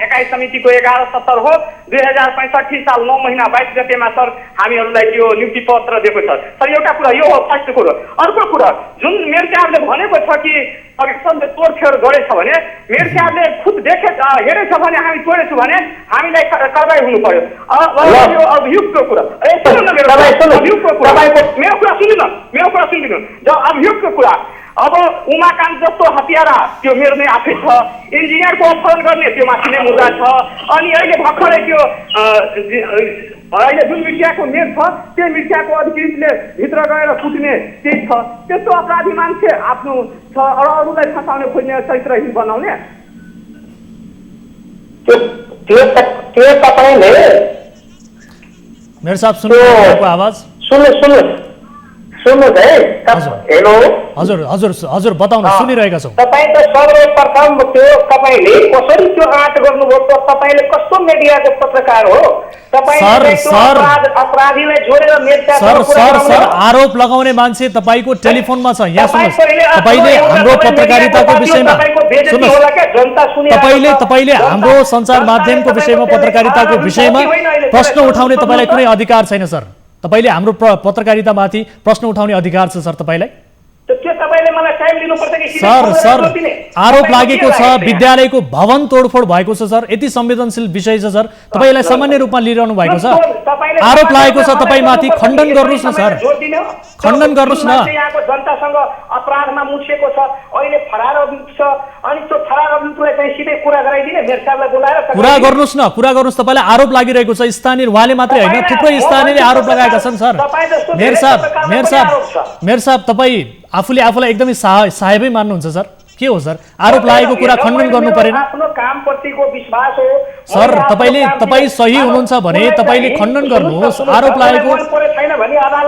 एकाइ समितिको 1170 हो 2065 साल 9 महिना 22 गतेमा सर हामीहरूलाई त्यो नियुक्ति पत्र दिएको छ सर एउटा कुरा यो हो फर्स्ट कुरो अर्को कुरा जुन मेयर साहबले भनेको छ कि पाकिस्तानले तोडफोड गरेछ भने मेयर साहबले खुद हेरेछ भने हामी तोडेछु भने हामीलाई कारबाही हुनु पर्यो यो अभियुक्तको कुरा मेरो कुरा सुनिदिनु जब अभियुक्तको कुरा अब उमाकान्त जस्तो हतियारा त्यो मेरो नै आफै छ इन्जिनियरको अपहरण गर्ने त्यो माथि नै मुद्दा छ अनि अहिले भर्खरै त्यो अहिले जुन मिडियाको मेयर छ त्यो मिडियाको अधिकृतले भित्र गएर कुट्ने त्यही छ त्यस्तो अपराधी मान्छे आफ्नो छ अरूलाई फसाउने खोज्ने चरित्रहीन बनाउने त्यो तपाईले मेयर साहब सुन्नुभएको आवाज सुन्नुहोस् है हेलो हजुर बताउन सुनिरहेका छौँ तपाईँ त सर्वप्रथम त्यो तपाईले कसरी त्यो आँट गर्नुभयो तपाईले कस्तो मिडियाको पत्रकार हो अपराधीलाई जोडेर सर आरोप लगाउने मान्छे तपाईको टेलिफोनमा छ यहाँ सुन्नुहोस् तपाईले हाम्रो पत्रकारिताको विषयमा सुन्नुहोस् तपाईले हाम्रो सञ्चार माध्यमको विषयमा पत्रकारिताको विषयमा प्रश्न उठाउने तपाईलाई कुनै अधिकार छैन सर तपाईले हाम्रो पत्रकारितामाथि प्रश्न उठाउने अधिकार छ सर तपाईलाई सर आरोप लागेको छ विद्यालयको भवन तोडफोड भएको छ सर यति संवेदनशील विषय छ सर तपाईलाई सामान्य रूपमा लिइरहनु भएको छ आरोप लागेको छ तपाईमाथि खण्डन गर्नुस् न सर खण्डन गर्नुस् न जनतासँग अपराधमा मुछेको छ अहिले फरार अभियुक्त छ अनि त्यो फरार अभियुक्तलाई चाहिँ सिधै कुरा गराइदिने मेयर साहबलाई बोलाएर कुरा गर्नुस् तपाईलाई आरोप लागिरहेको छ स्थानीय उहाँले मात्रै हैन थुप्रै स्थानीयले आरोप लगाएका छन् सर मेयर साहब तपाई आफूले आफूलाई एकदमै साहेबै मान्नुहुन्छ सर के हो सर? आरोप लागेको कुरा खण्डन गर्नु परेन? आफ्नो कामप्रतिको विश्वास हो सर, तपाईँ सही हुनुहुन्छ भने तपाईँले खण्डन गर्नुहोस्। आरोप लागेको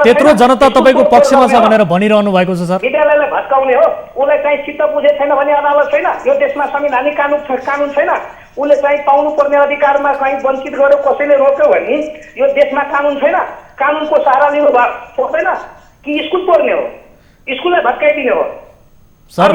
त्यत्रो जनता तपाईँको पक्षमा छ भनेर भनिरहनु भएको छ सर। विद्यालयलाई भत्काउने हो, उसलाई चाहिँ चित्त बुझे छैन भने अदालत छैन। यो देशमा संवैधानिक कानुन छैन। उसले चाहिँ पाउनुपर्ने अधिकारमा कहीँ वञ्चित गर्यो, कसैले रोक्यो भने यो देशमा कानुन छैन। कानुनको सहारा लिनु पर्दैन कि स्कुल तोड्ने हो, स्कुललाई भत्काइदिने हो? सर,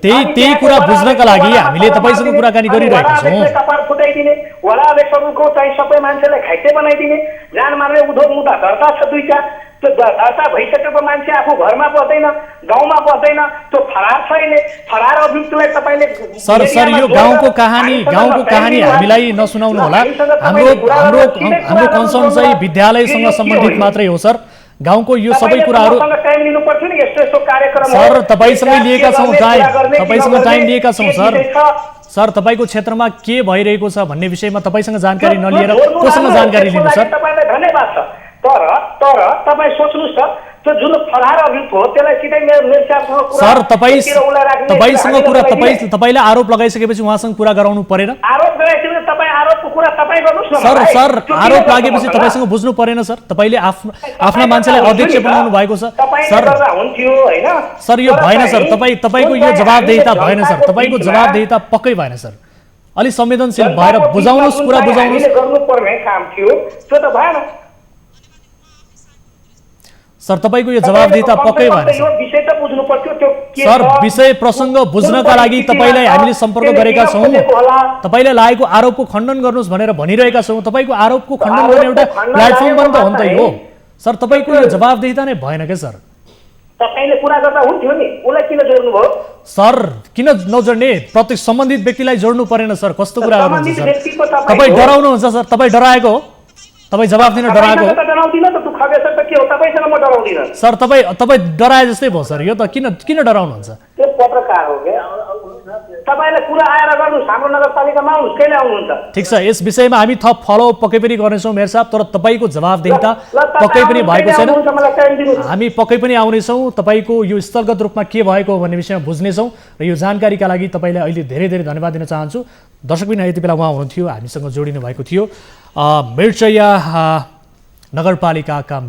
त्यही कुरा बुझ्नका लागि हामीले तपाईँसँग कुराकानी गरिरहेका छौँ। कपाल फुटाइदिने, वडा अध्यक्षहरूको चाहिँ सबै मान्छेलाई घाइते बनाइदिने, जान मार्ने उद्योग मुद्दा दर्ता छ 2टा। त्यो दर्ता भइसकेको मान्छे आफू घरमा बस्दैन, गाउँमा बस्दैन, त्यो फरार छ। अहिले फरार अभियुक्तलाई तपाईँले सर यो गाउँको कहानी हामीलाई नसुनाउनु होला। हाम्रो कन्सर्न चाहिँ विद्यालयसँग सम्बन्धित मात्रै हो सर। गाउँको यो सबै कुराहरू सर तपाईँसँगै लिएका छौँ टाइम, तपाईँसँग टाइम लिएका छौँ सर। सर, तपाईँको क्षेत्रमा के भइरहेको छ भन्ने विषयमा तपाईँसँग जानकारी नलिएर कोसँग जानकारी लिनु सर? धन्यवाद छ। तर तपाईँ सोच्नुहोस् त, त्यो जुन फरार अभियुक्त हो त्यसलाई सिधै सर तपाईँले आरोप लगाइसकेपछि उहाँसँग कुरा गराउनु परेन? आरोप लगाइसकेपछि तपाईँ आरोपको कुरा तपाईँ गर्नुहोस् न। सर आरोप लागेपछि तपाईँसँग बुझ्नु परेन सर? तपाईँले आफ्ना मान्छेलाई अध्यक्ष बनाउनु भएको छ सर। यो भएन सर, तपाईँको यो जवाबदेहिता भएन सर। तपाईँको जवाबदेहिता पक्कै भएन सर। अलि संवेदनशील भएर बुझाउनुहोस्, कुरा बुझाउनुहोस्। गर्नुपर्ने काम थियो त्यो त भएन सर। तपाईँको यो जवाबदेहिता पक्कै भएन सर। विषय प्रसङ्ग बुझ्नका लागि तपाईँलाई हामीले सम्पर्क गरेका छौँ। तपाईँलाई लागेको आरोपको खण्डन गर्नुहोस् भनेर भनिरहेका छौँ। तपाईँको आरोपको खण्डन गर्ने एउटा प्लेटफर्म पनि त हो नि त यो सर। तपाईँको यो जवाबदेहिता नै भएन क्या सर? तपाईले कुरा गर्दा हुन्थ्यो नि, उसलाई किन जोड्नु भयो? सर, किन नजोड्ने? प्रत्येक सम्बन्धित व्यक्तिलाई जोड्नु परेन सर। कस्तो कुरा गर्नुहुन्छ सर? तपाईँ डराउनुहुन्छ सर? तपाईँ डराएको हो? तपाईँ जवाफ दिन डराएको हो? सर, तपाईँ डराए जस्तै भयो सर। यो त किन डराउनुहुन्छ? पत्रकार हो क्या? तपाईले कुरा आएर गर्नुहोस्, हाम्रो नगरपालिकामा आउनुहोस्, कहिले आउनुहुन्छ? ठिक छ, यस विषयमा हामी थप फलोअप पक्कै पनि गर्नेछौँ मेयर साहब। तर तपाईँको जवाफदेहिता पक्कै पनि भएको छैन। हामी पक्कै पनि आउनेछौँ। तपाईँको यो स्थलगत रूपमा के भएको हो भन्ने विषयमा बुझ्नेछौँ र यो जानकारीका लागि तपाईँलाई अहिले धेरै धेरै धन्यवाद दिन चाहन्छु। दर्शकबिन यति बेला उहाँ हुनुहुन्थ्यो, हामीसँग जोडिनु भएको थियो मिर्चैया नगरपालिकाका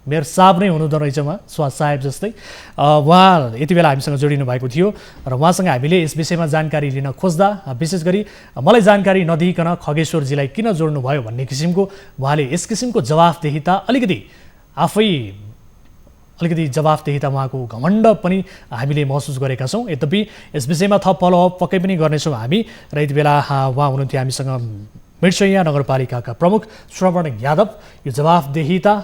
मेयर साहब नै हुनुहुँदो रहेछ उहाँ, साहेब जस्तै। उहाँ यति बेला हामीसँग जोडिनु भएको थियो र उहाँसँग हामीले यस विषयमा जानकारी लिन खोज्दा विशेष गरी मलाई जानकारी नदिइकन खगेश्वरजीलाई किन जोड्नु भयो भन्ने किसिमको उहाँले यस किसिमको जवाफदेहिता अलिकति जवाफदेहिता उहाँको घमण्ड पनि हामीले महसुस गरेका छौँ। यद्यपि यस विषयमा थप फलोअप पक्कै पनि गर्नेछौँ हामी। र यति बेला उहाँ हुनुहुन्थ्यो हामीसँग मिर्चैया नगरपालिकाका प्रमुख श्रवण यादव। यो जवाफदेहिता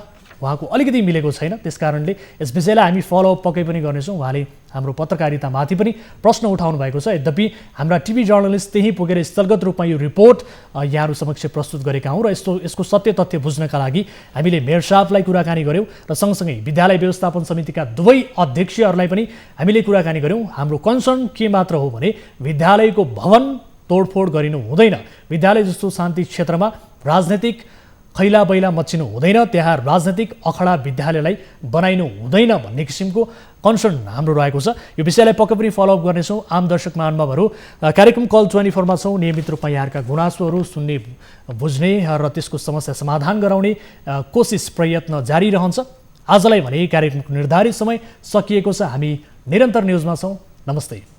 उहाँको अलिकति मिलेको छैन, त्यस कारणले यस विषयलाई हामी फलोअप पक्कै पनि गर्नेछौँ। उहाँले हाम्रो पत्रकारितामाथि पनि प्रश्न उठाउनु भएको छ। यद्यपि हाम्रा टिभी जर्नलिस्ट त्यहीँ पुगेर स्थलगत रूपमा यो रिपोर्ट यहाँहरू समक्ष प्रस्तुत गरेका हौँ र यसको सत्य तथ्य बुझ्नका लागि हामीले मेयर साहबलाई कुराकानी गऱ्यौँ र सँगसँगै विद्यालय व्यवस्थापन समितिका दुवै अध्यक्षहरूलाई पनि हामीले कुराकानी गऱ्यौँ। हाम्रो कन्सर्न के मात्र हो भने विद्यालयको भवन तोडफोड गरिनु हुँदैन, विद्यालय जस्तो शान्ति क्षेत्रमा राजनैतिक खैला बैला मच्चिनु हुँदैन, त्यहाँ राजनैतिक अखडा विद्यालयलाई बनाइनु हुँदैन भन्ने किसिमको कन्सर्न हाम्रो रहेको छ। यो विषयलाई पक्कै पनि फलोअप गर्नेछौँ। आम दर्शक महानुभावहरू, कार्यक्रम कल 24 छौँ। नियमित रूपमा यहाँका गुनासोहरू सुन्ने, बुझ्ने र त्यसको समस्या समाधान गराउने कोसिस प्रयत्न जारी रहन्छ। आजलाई भने कार्यक्रमको निर्धारित समय सकिएको छ। हामी निरन्तर न्युजमा छौँ। नमस्ते।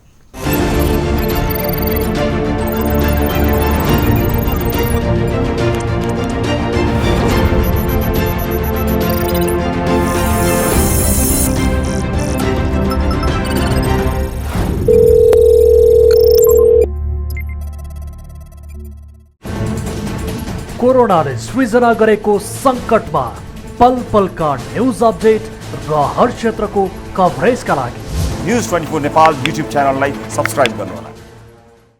कोरोनाले सृजना गरेको सङ्कटमा पल पलका न्युज अपडेट र हर क्षेत्रको कभरेजका लागि न्युज 24 नेपाल युट्युब च्यानललाई सब्स्क्राइब गर्नुहोला।